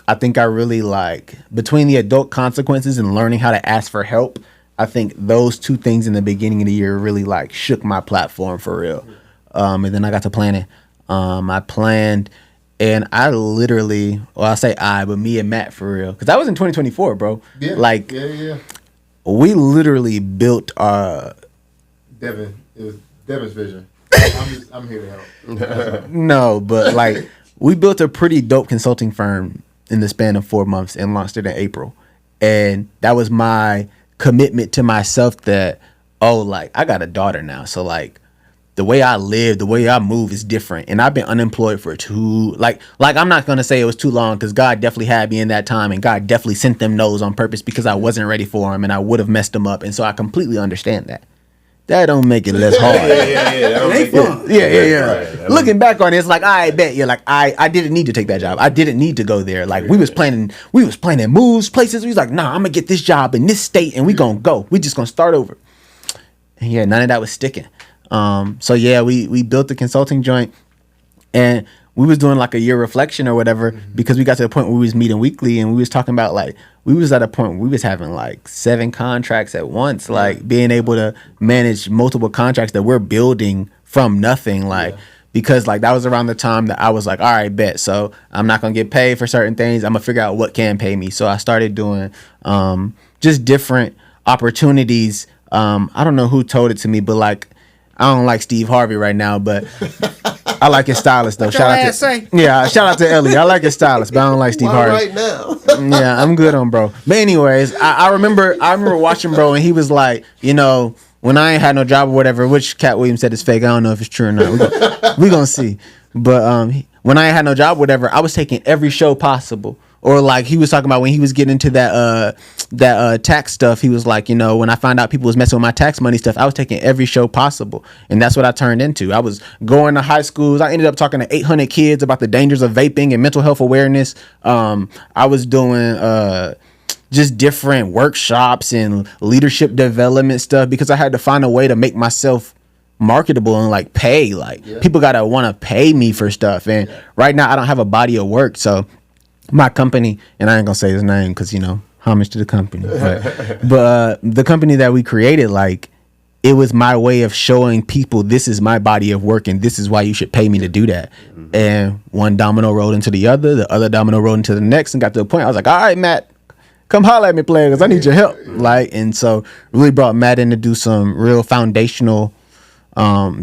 I think I really like, between the adult consequences and learning how to ask for help, I think those two things in the beginning of the year really like shook my platform for real. And then I got to planning. I planned, and I literally, but me and Matt for real, because that was in 2024, bro. Yeah. Like, Yeah. we literally built Devin, it was Devin's vision. I'm here to help. no, but like we built a pretty dope consulting firm in the span of 4 months and launched it in April. And that was my commitment to myself that, oh, like, I got a daughter now. So, like, the way I live, the way I move is different. And I've been unemployed for I'm not going to say it was too long, because God definitely had me in that time, and God definitely sent them no's on purpose because I wasn't ready for them and I would have messed them up. And so I completely understand that. That don't make it less hard. Yeah. Looking back on it, it's like, I bet you're like, I didn't need to take that job. I didn't need to go there. Like, we was planning moves, places. We was like, nah, I'm gonna get this job in this state and we gonna go. We just gonna start over. And yeah, none of that was sticking. So yeah, we built the consulting joint, and we was doing like a year reflection or whatever, because we got to the point where we was meeting weekly, and we was talking about, like, we was at a point where we was having like 7 contracts at once, like being able to manage multiple contracts that we're building from nothing, like, because like that was around the time that I was like, all right, bet. So I'm not going to get paid for certain things. I'm gonna figure out what can pay me. So I started doing, just different opportunities. I don't know who told it to me, but like, I don't like Steve Harvey right now, but I like his stylist though. Shout out to Ellie. I like his stylist, but I don't like Steve Harvey right now. Yeah, I'm good on bro. But anyways, I remember watching bro, and he was like, you know, when I ain't had no job or whatever, which Cat Williams said is fake. I don't know if it's true or not. We gonna see. But when I ain't had no job or whatever, I was taking every show possible. Or like he was talking about when he was getting into that tax stuff, he was like, you know, when I found out people was messing with my tax money stuff, I was taking every show possible. And that's what I turned into. I was going to high schools. I ended up talking to 800 kids about the dangers of vaping and mental health awareness. I was doing just different workshops and leadership development stuff, because I had to find a way to make myself marketable and like pay. Like people gotta want to pay me for stuff. And right now I don't have a body of work. So my company, and I ain't gonna say his name because, you know, homage to the company, but the company that we created, like, it was my way of showing people, this is my body of work and this is why you should pay me to do that. And one domino rolled into the other domino rolled into the next, and got to the point I was like, all right, Matt, come holler at me, player, because I need your help. Like, and so really brought Matt in to do some real foundational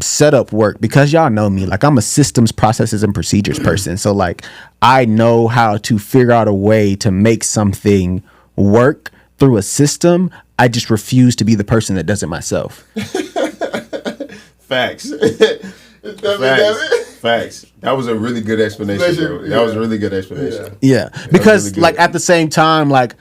setup work, because y'all know me, like, I'm a systems, processes, and procedures person. So like, I know how to figure out a way to make something work through a system. I just refuse to be the person that does it myself. Facts. Facts. That was a really good explanation, bro. That was a really good explanation. Yeah. Because really like at the same time, like,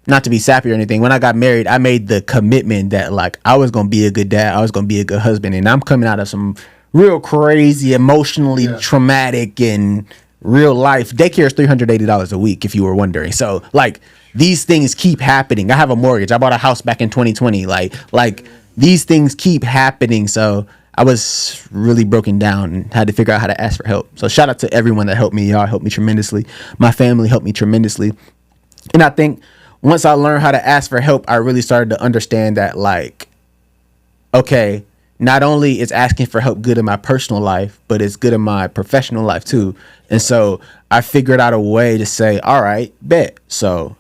not to be sappy or anything, when I got married, I made the commitment that like I was gonna be a good dad, I was gonna be a good husband, and I'm coming out of some real crazy, emotionally traumatic and real life. Daycare is $380 a week, if you were wondering. So like, these things keep happening. I have a mortgage. I bought a house back in 2020. Like these things keep happening. So I was really broken down and had to figure out how to ask for help. So shout out to everyone that helped me. Y'all helped me tremendously. My family helped me tremendously. And I think once I learned how to ask for help, I really started to understand that, like, okay, not only is asking for help good in my personal life, but it's good in my professional life too. And so I figured out a way to say, all right, bet. So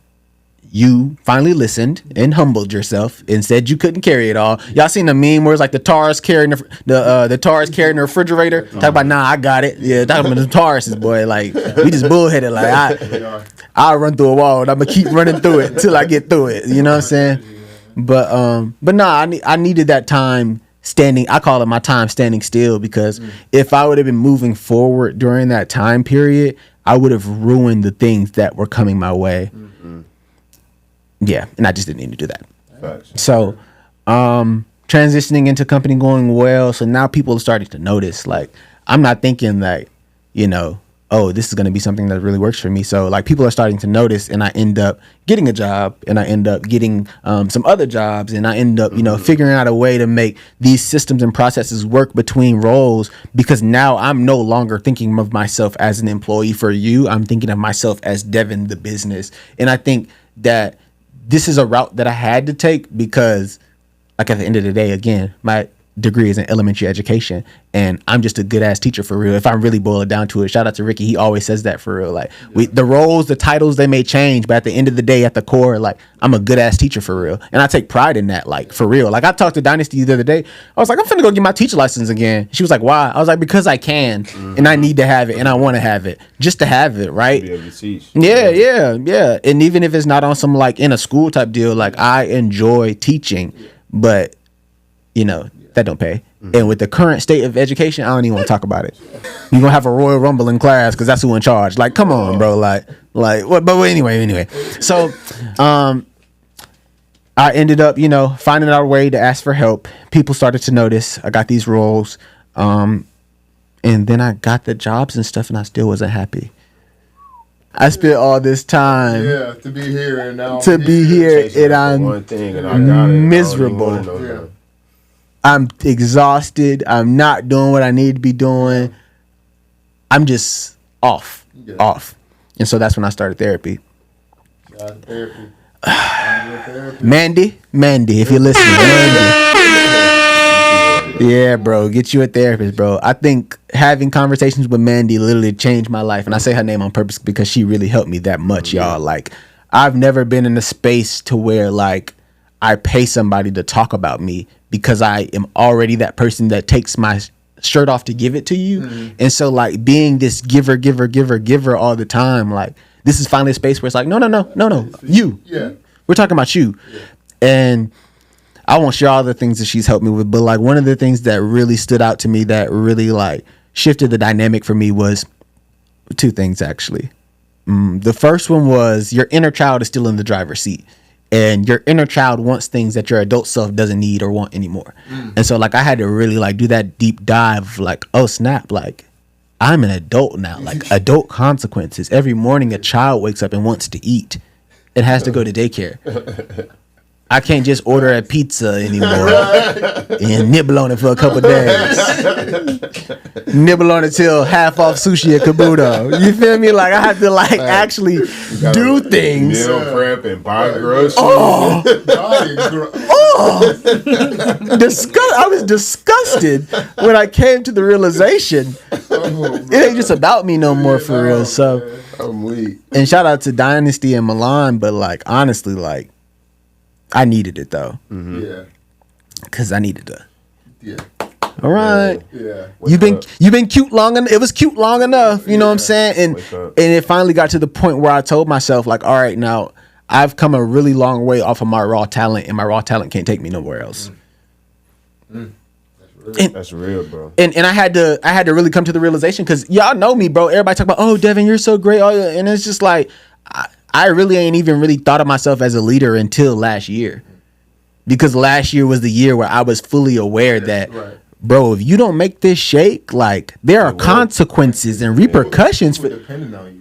you finally listened and humbled yourself and said you couldn't carry it all. Y'all seen the meme where it's like the Taurus carrying the Taurus carrying the refrigerator? Talk about, nah, I got it. Yeah, talking about the Tauruses, boy. Like, we just bullheaded. Like, I'll run through a wall and I'm gonna keep running through it till I get through it. You know what I'm saying? But nah, I needed that time standing. I call it my time standing still, because if I would have been moving forward during that time period, I would have ruined the things that were coming my way. Yeah, and I just didn't need to do that. Facts. So, transitioning into company going well. So now people are starting to notice. Like, I'm not thinking that, you know, oh, this is going to be something that really works for me. So like, people are starting to notice, and I end up getting a job, and I end up getting some other jobs, and I end up, you know, figuring out a way to make these systems and processes work between roles, because now I'm no longer thinking of myself as an employee for you. I'm thinking of myself as Devin, the business. And I think that this is a route that I had to take, because like, at the end of the day, again, degree is in elementary education, and I'm just a good ass teacher for real. If I really boil it down to it, shout out to Ricky. He always says that for real. Like the roles, the titles, they may change, but at the end of the day, at the core, like I'm a good ass teacher for real, and I take pride in that. Like for real. Like I talked to Dynasty the other day. I was like, I'm finna go get my teacher license again. She was like, why? I was like, because I can, and I need to have it, and I want to have it, just to have it, right? Be able to teach. Yeah. And even if it's not on some like in a school type deal, like I enjoy teaching, but you know. That don't pay. And with the current state of education, I don't even want to talk about it. You're gonna have a Royal Rumble in class because that's who in charge. Like, come on, bro. Like what? But anyway. So, I ended up, finding our way to ask for help. People started to notice. I got these roles, and then I got the jobs and stuff, and I still wasn't happy. I spent all this time to be here and now and I'm one thing, and I got it. miserable. I'm exhausted. I'm not doing what I need to be doing. I'm just off. And so that's when I started therapy. Mandy, if you're listening, Mandy. Yeah, bro, get you a therapist, bro. I think having conversations with Mandy literally changed my life. And I say her name on purpose because she really helped me that much, y'all. Like, I've never been in a space to where, like, I pay somebody to talk about me because I am already that person that takes my shirt off to give it to you. And so like being this giver all the time, like this is finally a space where it's like, no, you. Yeah. We're talking about you. Yeah. And I won't share all the things that she's helped me with, but like one of the things that really stood out to me that really like shifted the dynamic for me was two things actually. The first one was your inner child is still in the driver's seat. And your inner child wants things that your adult self doesn't need or want anymore. And so like I had to really like do that deep dive, like, oh snap, like I'm an adult now, like adult consequences. Every morning a child wakes up and wants to eat. It has to go to daycare. I can't just order a pizza anymore and nibble on it for a couple days. Nibble on it till half off sushi at Kabuto. You feel me? Like I had to like actually do things. Meal prep and buy groceries. I was disgusted when I came to the realization it ain't just about me no more for real. So I'm weak. And shout out to Dynasty and Milan, but like honestly, like I needed it though. Yeah. Cause I needed to. Yeah. All right. Yeah. You've been cute long enough. It was cute long enough. You know what I'm saying? And it finally got to the point where I told myself like, all right, now I've come a really long way off of my raw talent, and my raw talent can't take me nowhere else. That's real, bro. And I had to really come to the realization because y'all know me, bro. Everybody talk about, oh, Devin, you're so great. Oh, and it's just like I really ain't even really thought of myself as a leader until last year, because last year was the year where I was fully aware that, bro, if you don't make this shake, like there are consequences and repercussions for depending on you.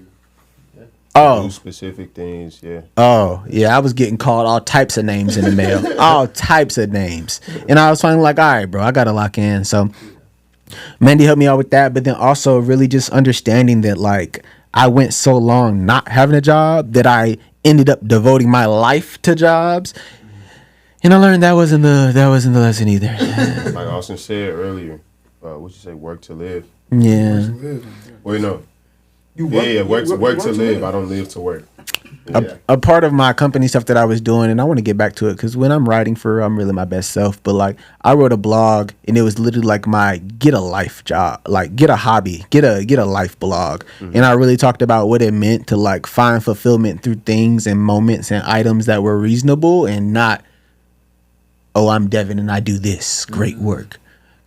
Do specific things, yeah. Oh, yeah, I was getting called all types of names in the mail. All types of names. And I was finally like, all right, bro, I got to lock in. So Mandy helped me out with that, but then also really just understanding that, like, I went so long not having a job that I ended up devoting my life to jobs. And I learned that wasn't the lesson either. Like Austin said earlier, what you say, work to live. Yeah. Wait, no. Work to live. I don't live to work. A part of my company stuff that I was doing, and I want to get back to it because when I'm writing for, I'm really my best self. But like, I wrote a blog, and it was literally like my get a life job, like get a hobby, get a life blog. And I really talked about what it meant to like find fulfillment through things and moments and items that were reasonable and not, oh, I'm Devin and I do this great work.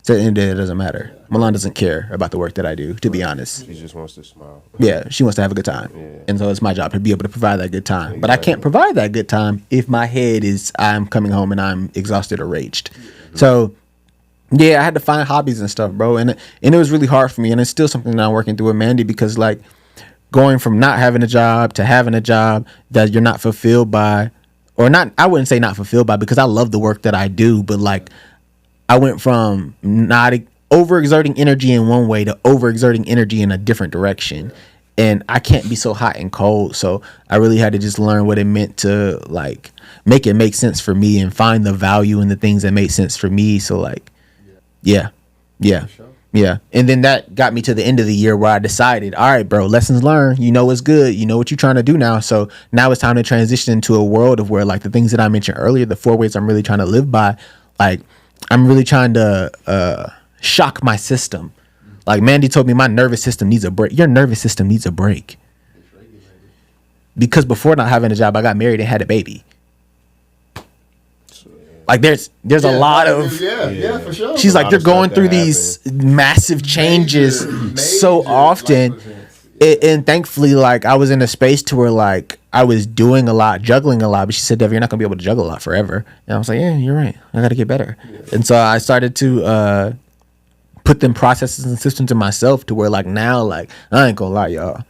So at the end of the day, it doesn't matter. Milan doesn't care about the work that I do, to be honest. She just wants to smile. Yeah, she wants to have a good time. Yeah. And so it's my job to be able to provide that good time. Exactly. But I can't provide that good time if my head is, I'm coming home and I'm exhausted or raged. So, yeah, I had to find hobbies and stuff, bro. And it was really hard for me. And it's still something that I'm working through with Mandy because, like, going from not having a job to having a job that you're not fulfilled by, or not, I wouldn't say not fulfilled by because I love the work that I do, but, like, I went from not overexerting energy in one way to overexerting energy in a different direction. And I can't be so hot and cold. So I really had to just learn what it meant to like make it make sense for me and find the value in the things that made sense for me. So like Yeah. Yeah. Yeah. And then that got me to the end of the year where I decided, all right, bro, lessons learned. You know what's good. You know what you're trying to do now. So now it's time to transition into a world of where, like, the things that I mentioned earlier, the 4 ways I'm really trying to live by, like, I'm really trying to shock my system. Like, Mandy told me my nervous system needs a break. Your nervous system needs a break. Because before not having a job, I got married and had a baby. Like, there's a lot of... Yeah, for sure. She's like, lot you're of stuff going that through these massive changes so often. And thankfully, like, I was in a space to where, like, I was doing a lot, juggling a lot. But she said, Dev, you're not going to be able to juggle a lot forever. And I was like, yeah, you're right. I got to get better. And so I started to put them processes and systems in myself to where, like, now, like, I ain't going to lie, y'all.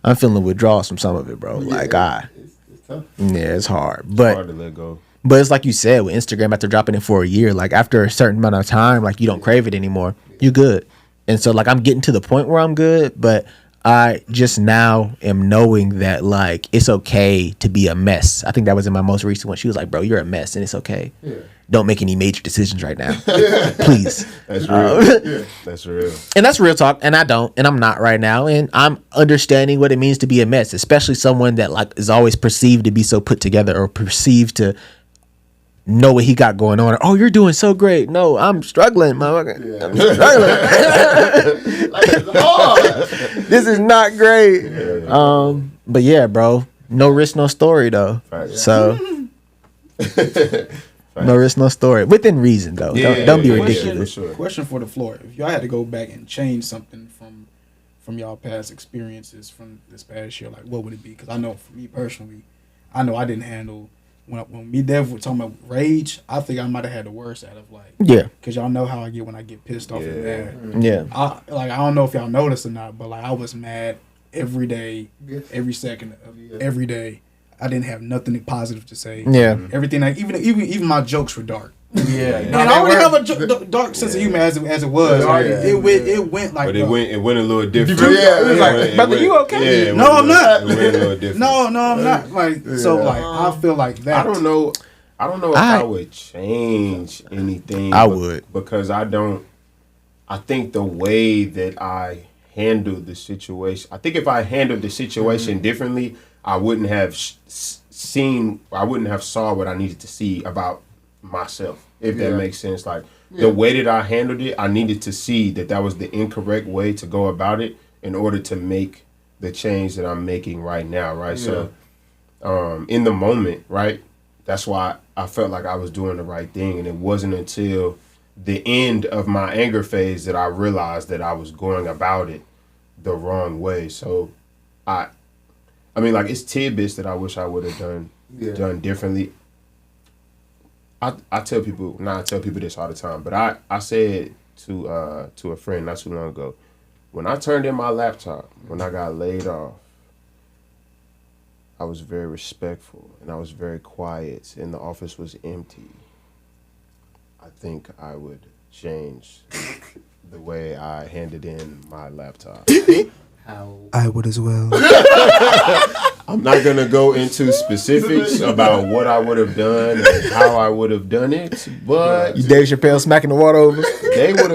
I'm feeling withdrawals from some of it, bro. Like, It's tough. yeah, it's hard. But Hard to let go. But it's like you said with Instagram, after dropping it for a year, like after a certain amount of time, like you don't crave it anymore. You're good. And so like I'm getting to the point where I'm good, but I just now am knowing that like it's okay to be a mess. I think that was in my most recent one. She was like, bro, you're a mess and it's okay. Yeah. Don't make any major decisions right now. Please. That's real. That's real. And that's real talk. And I don't. And I'm not right now. And I'm understanding what it means to be a mess, especially someone that like is always perceived to be so put together or perceived to know what he got going on. Oh, you're doing so great. No, I'm struggling, motherfucker. Yeah. I'm struggling. Like, it's hard. This is not great. But yeah, bro. No risk, no story though. Facts. So no risk, no story. Within reason though. Yeah, don't be yeah, ridiculous. for sure. Question for the floor: if y'all had to go back and change something from y'all past experiences from this past year, like what would it be? Because I know for me personally, I know I didn't handle when me Dev were talking about rage. I think I might have had the worst out of like Yeah. because y'all know how I get when I get pissed off and mad. Yeah. I don't know if y'all noticed or not, but like I was mad every day, every second of every day. I didn't have nothing positive to say. Yeah. Everything like even my jokes were dark. Yeah. And I already have a dark sense of humor as it was. Yeah. It went like But it went a little different. Yeah, it was like, went- brother, went- you okay? Yeah, it No, went I'm a not. little- It went a little different. No, I'm not. Like so, like I feel like that. I don't know. I don't know if I would change anything. I would. because I don't. I think the way that I handled the situation. I think if I handled the situation differently, I wouldn't have seen. I wouldn't have saw what I needed to see about myself. If that makes sense. Like the way that I handled it, I needed to see that was the incorrect way to go about it in order to make the change that I'm making right now. Right. So, in the moment, right. That's why I felt like I was doing the right thing. And it wasn't until the end of my anger phase that I realized that I was going about it the wrong way. So I mean, like, it's tidbits that I wish I would have done differently. I tell people this all the time, but I said to a friend not too long ago, when I turned in my laptop, when I got laid off, I was very respectful and I was very quiet and the office was empty. I think I would change the way I handed in my laptop. I would as well. I'm not gonna go into specifics about what I would have done and how I would have done it, but You Dave Chappelle smacking the water over. they would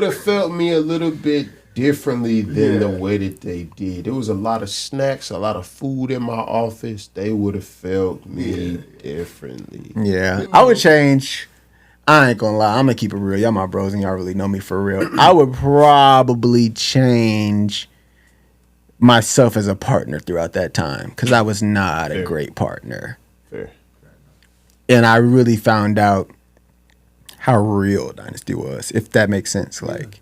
have felt me a little bit differently than the way that they did. There was a lot of snacks, a lot of food in my office. They would have felt me differently. Yeah. I would change. I ain't gonna lie. I'm gonna keep it real. Y'all my bros and y'all really know me for real. I would probably change myself as a partner throughout that time because I was not a great partner. Fair. And I really found out how real Dynasty was, if that makes sense. Like,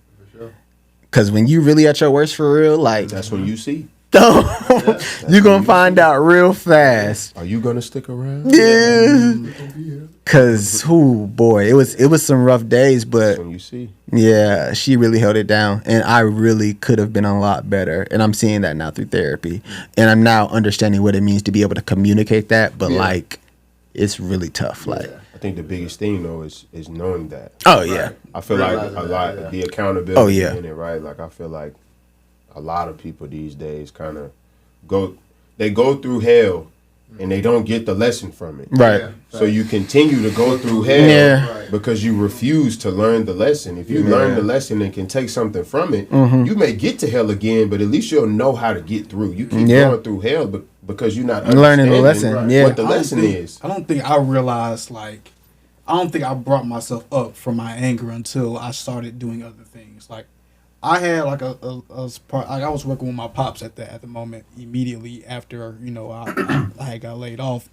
because when you really at your worst for real, like, That's what you see. you're gonna find out real fast. Are you gonna stick around? Yeah. Cause boy, it was some rough days, but When you see. yeah, she really held it down, and I really could have been a lot better. And I'm seeing that now through therapy, and I'm now understanding what it means to be able to communicate that. But like, it's really tough. Like, I think the biggest thing though is knowing that. oh yeah, I feel like Realizing a that, lot the accountability Oh, yeah. in it, right? Like I feel like a lot of people these days kind of go through hell and they don't get the lesson from it. Right. So you continue to go through hell Yeah. because you refuse to learn the lesson. If you learn the lesson and can take something from it, you may get to hell again, but at least you'll know how to get through. You keep going through hell because you're not Learning the understanding lesson, what the lesson is. I don't think I realized like I don't think I brought myself up from my anger until I started doing other things. Like I had like I was working with my pops at the moment immediately after I had got laid off,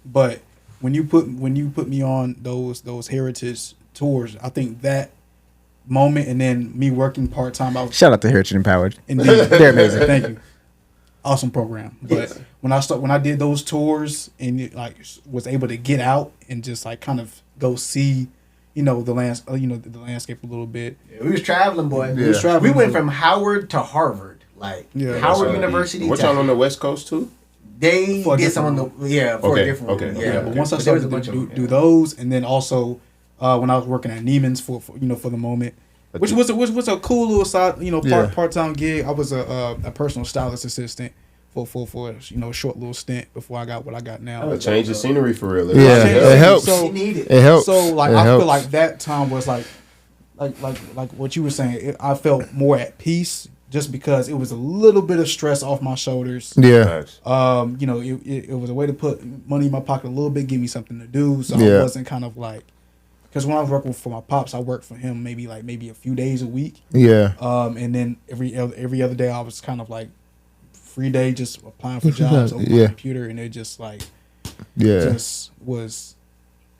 but when you put me on those heritage tours, I think that moment and then me working part time. Shout out to Heritage Empowered. Indeed, They're amazing. Thank you. Awesome program. But when I did those tours and like was able to get out and just like kind of go see, the the landscape a little bit. Yeah, we was traveling, boy. We was traveling. We went from Howard to Harvard, like Howard University. What y'all on the West Coast too? They For a did some on different the for a different okay, one. okay. Yeah, But once I But there was started a to bunch of do them, those, and then also when I was working at Neiman's for the moment, which was a cool little side part time gig. I was a personal stylist assistant for a short little stint before I got what I got now. A change of scenery for real. Yeah, it helps. So, You need it. It helps. So like It I feel helps. like that time was like what you were saying. I felt more at peace just because it was a little bit of stress off my shoulders. Yeah. It was a way to put money in my pocket a little bit, give me something to do. So Yeah. I wasn't kind of like, because when I was working for my pops, I worked for him maybe a few days a week. Yeah. And then every other day I was kind of like free day, just applying for jobs on my Yeah. computer, and it just like Yeah. just was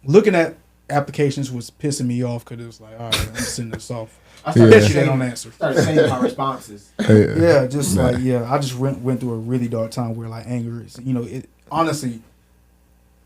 looking at applications was pissing me off because it was like, all right, I'm sending this off. I I started bet you they saying, don't answer. started saying my responses. Yeah, just Man. I just went through a really dark time where like anger is, it honestly,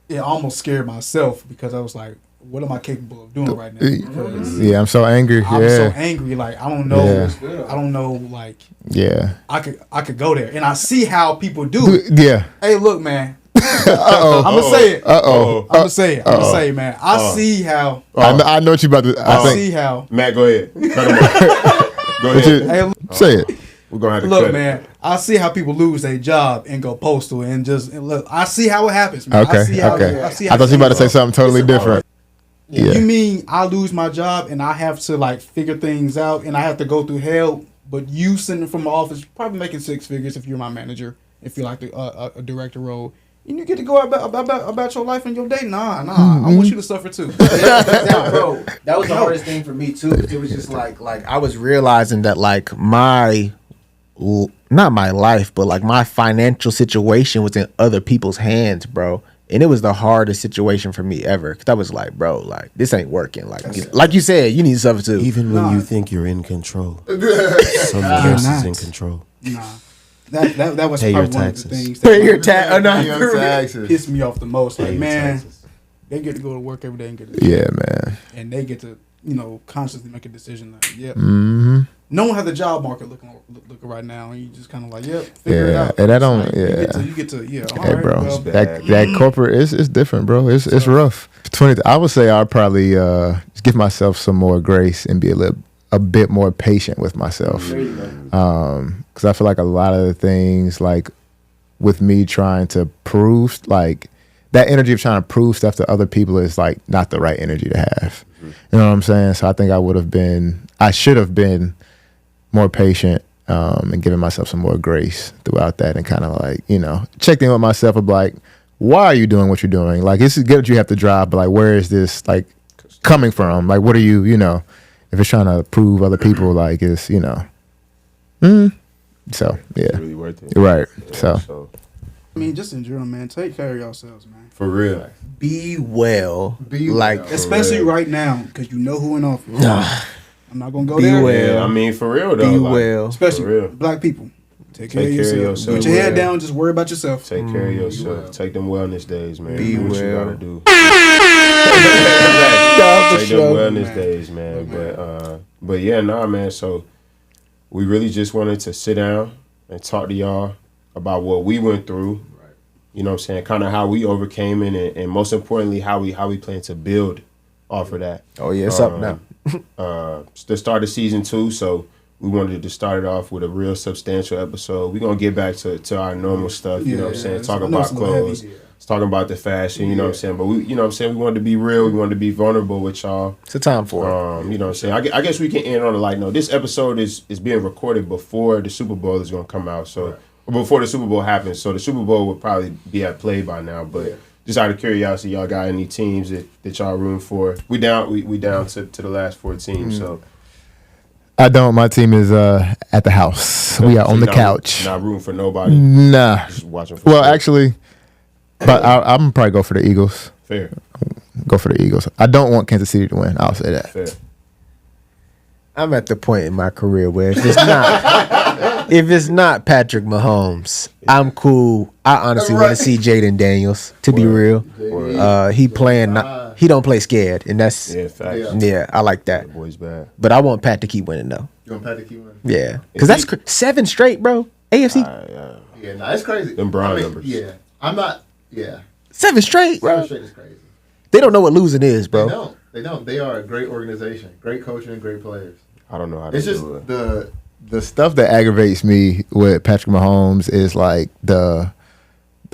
it almost scared myself because I was like, what am I capable of doing right now? Because Yeah, I'm so angry. I'm so Yeah. angry, like I don't know, Yeah. I don't know, like Yeah. I could go there, and I see how people do it. Yeah. Hey, look, man, Uh-oh. I'm gonna say it. Uh-oh. I'm gonna say it. I'm gonna say it, man. I see how. I know what you about to. I I think. see how. Matt, go ahead. Cut him off. Go What you- ahead. Hey, Say it. We're gonna have to look, cut man. I see how people lose their job and go postal and look. I see how it happens, man. I see Okay. how, Okay. I see how I thought you about to say things something totally different. Yeah. You mean I lose my job and I have to like figure things out and I have to go through hell? But you sitting from the office, probably making six figures if you're my manager, if you're like a director role, and you get to go about your life and your day. Nah. I want you to suffer too. Yeah, bro, that was the hardest thing for me too. It was just like I was realizing that like not my life, but like my financial situation was in other people's hands, bro. And it was the hardest situation for me ever. Cause I was like, bro, like this ain't working. Like you said, you need to suffer too. Even when you think you're in control, someone else is in not. control. Nah. That was Pay your probably one of taxes. the things Pay that your tax. Oh, no. taxes. pissed me off the most. Pay Like, your man, taxes. they get to go to work every day and get to Yeah, man. and they get to consciously make a decision like, yep. Mm-hmm. No one has the job market looking right now, and you just kind of like, yep, figure it Yeah, out. and that don't. Like, Yeah. you get to all Hey, right, bro, well, that corporate is different, bro. It's rough. 20. I would say I'd probably just give myself some more grace and be a bit more patient with myself. there you go. Because I feel like a lot of the things, like with me trying to prove, like that energy of trying to prove stuff to other people is like not the right energy to have. You know what I'm saying? So I think I should have been more patient and giving myself some more grace throughout that, and kind of like checked in with myself of like, why are you doing what you're doing? Like, it's good that you have to drive, but like, where is this like coming from? Like, what are you if it's trying to prove other people, like it's so yeah, It's really worth it. right. Yeah, So I mean, just in general, man, take care of yourselves, man. for real. Be well. Be like well. Especially real. right now, because you know who in office. I'm not gonna go Be there. well. Yeah, I mean, for real though. be like, well. Especially For real. black people. Take care, Take of, care of yourself. yourself. Put your head Yeah. down. Just worry about yourself. Take care of yourself. Take them wellness days, man. Be Do what you well. gotta do. Nah, for Take them sure. wellness Man. days, man. But yeah, nah, man. So we really just wanted to sit down and talk to y'all about what we went through. You know what I'm saying? Kind of how we overcame it, and most importantly, how we plan to build off of that. Oh yeah, it's up now. It's the start of season 2, so we wanted to start it off with a real substantial episode. We're gonna get back to our normal stuff. You know what I'm saying? Talk I know about it's a little clothes. heavy. It's talking about the fashion, you know what I'm saying? But we, you know what I'm saying, we wanted to be real, we wanted to be vulnerable with y'all. It's a time for it. You know what I'm saying? I guess we can end on a light note. This episode is being recorded before the Super Bowl is going to come out. So or before the Super Bowl happens. So the Super Bowl would probably be at play by now. But just out of curiosity, y'all got any teams that y'all room for? We down to the last 4 teams. So I don't. My team is at the house. We are on the couch. Not room for nobody. Nah. Just watching. Well, actually, but I'm probably go for the Eagles. Fair. Go for the Eagles. I don't want Kansas City to win. I'll say that. Fair. I'm at the point in my career where if it's not Patrick Mahomes, I'm cool. I honestly want to see Jaden Daniels. To be real, he don't play scared, and that's I like that. The boy's bad. But I want Pat to keep winning though. You want Pat to keep winning? Yeah, because that's 7 straight, bro. AFC Yeah, no, it's crazy. Them Brown numbers. Yeah, I'm not. Yeah, 7 straight, bro. straight is crazy. They don't know what losing is, bro. They don't. They are a great organization, great coaching, and great players. I don't know how to It's just do it. The stuff that aggravates me with Patrick Mahomes is like the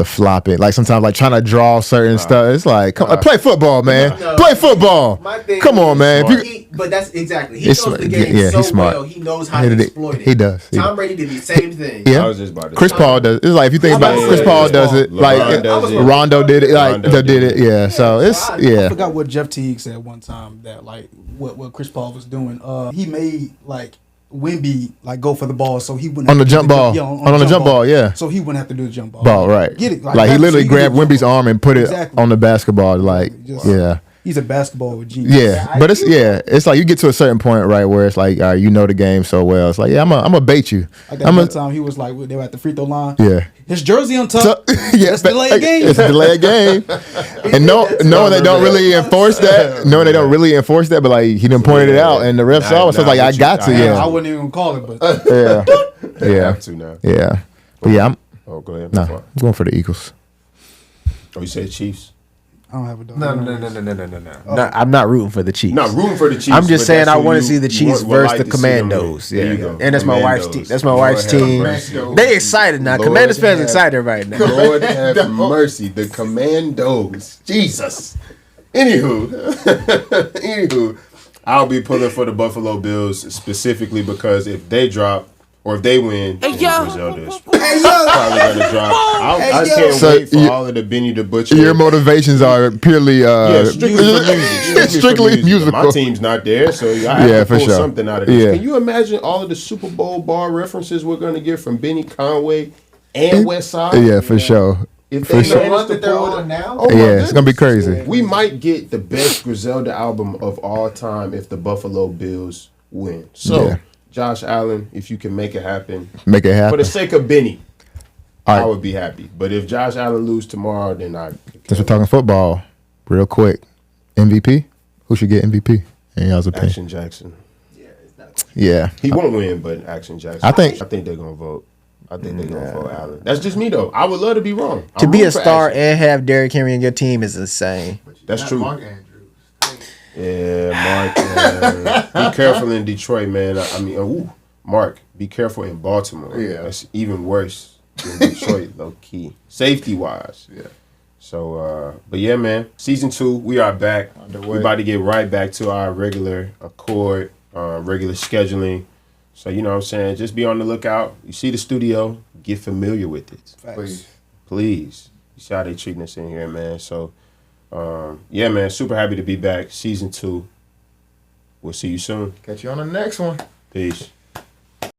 flopping. Like sometimes like trying to draw certain stuff. It's like play football, man. No. Play football. My thing Come on, is, man. If you- but that's exactly. He It's knows the smart. game Yeah, so he's smart. well. He knows how to exploit it. He does. Tom Brady did the same thing. Yeah. I was just about to Chris say. Paul does. It's like if you think about it, Chris Paul does it. LeBron Like does it. Rondo did it. Like Rondo did it. Yeah. So it's I forgot what Jeff Teague said one time that like what Chris Paul was doing. He made like Wemby like go for the ball so he wouldn't On have the to jump do ball. On the jump ball, yeah. So he wouldn't have to do the jump ball. Ball, right. Get it. Like he that's- literally he can grabbed do Wemby's jump ball. arm and put it Exactly. on the basketball. Like Just- yeah. He's a basketball genius. Yeah, but it's like you get to a certain point, right, where it's like, all right, you know the game so well. It's like, yeah, I'm gonna bait you. Like that one time he was like, they were at the free throw line. Yeah. His jersey on top. So, yeah, That's delay a game. It's a delay a game. And knowing they don't really enforce that, but like he done pointed it out, and the refs saw it, so it's like I got to, I yeah, wouldn't even call it, but yeah, I yeah, have to now. yeah. But yeah, Oh, go ahead. I'm going for the Eagles. Oh, you said Chiefs? I don't have a dog. No, I'm not rooting for the Chiefs. Not rooting for the Chiefs. I'm just but saying that's I who want to you see the Chiefs would versus like the to see them Commandos. win. There you Yeah, go. and that's my wife's team. That's my wife's Lord team. have mercy. They excited now. Lord Commanders fans have- excited right now. Lord have mercy. The Commandos. Jesus. Anywho, I'll be pulling for the Buffalo Bills specifically because if they drop or if they win, then Griselda's probably going to drop. I can't So wait for you- all of the Benny the Butcher. Your motivations are purely Strictly for music. strictly for musical. My team's not there, so I have Yeah, to for pull sure. something out of this. Yeah. Can you imagine all of the Super Bowl bar references we're going to get from Benny Conway and West Side? Yeah, for sure. If For they sure. manage to that they're pull on it- now? Oh my Yeah, it's gonna be goodness. crazy. We might get the best Griselda album of all time if the Buffalo Bills win. So, Yeah. Josh Allen, if you can make it happen, Make it for happen. the sake of Benny, All I right, would be happy. But if Josh Allen lose tomorrow, then I. since we're talking football, real quick, MVP. Who should get MVP in y'all's opinion? Action Jackson. Yeah, He won't win, but Action Jackson. I think- they're gonna vote. I think they're gonna vote Allen. That's just me though. I would love to be wrong. To I'm be a rooting for star Action. and have Derrick Henry in your team is insane. That's Not true. Mark Andrews. Yeah, Mark. Be careful in Detroit, man. I mean, Mark, be careful in Baltimore. Yeah. That's even worse than Detroit, low key, safety wise. Yeah. So, but yeah, man. Season 2, we are back. We're about to get right back to our regular accord, regular scheduling. So you know what I'm saying. Just be on the lookout. You see the studio, get familiar with it. Please. Please. You see how they treating us in here, man. So, yeah, man. Super happy to be back. Season 2. We'll see you soon. catch you on the next one. Peace.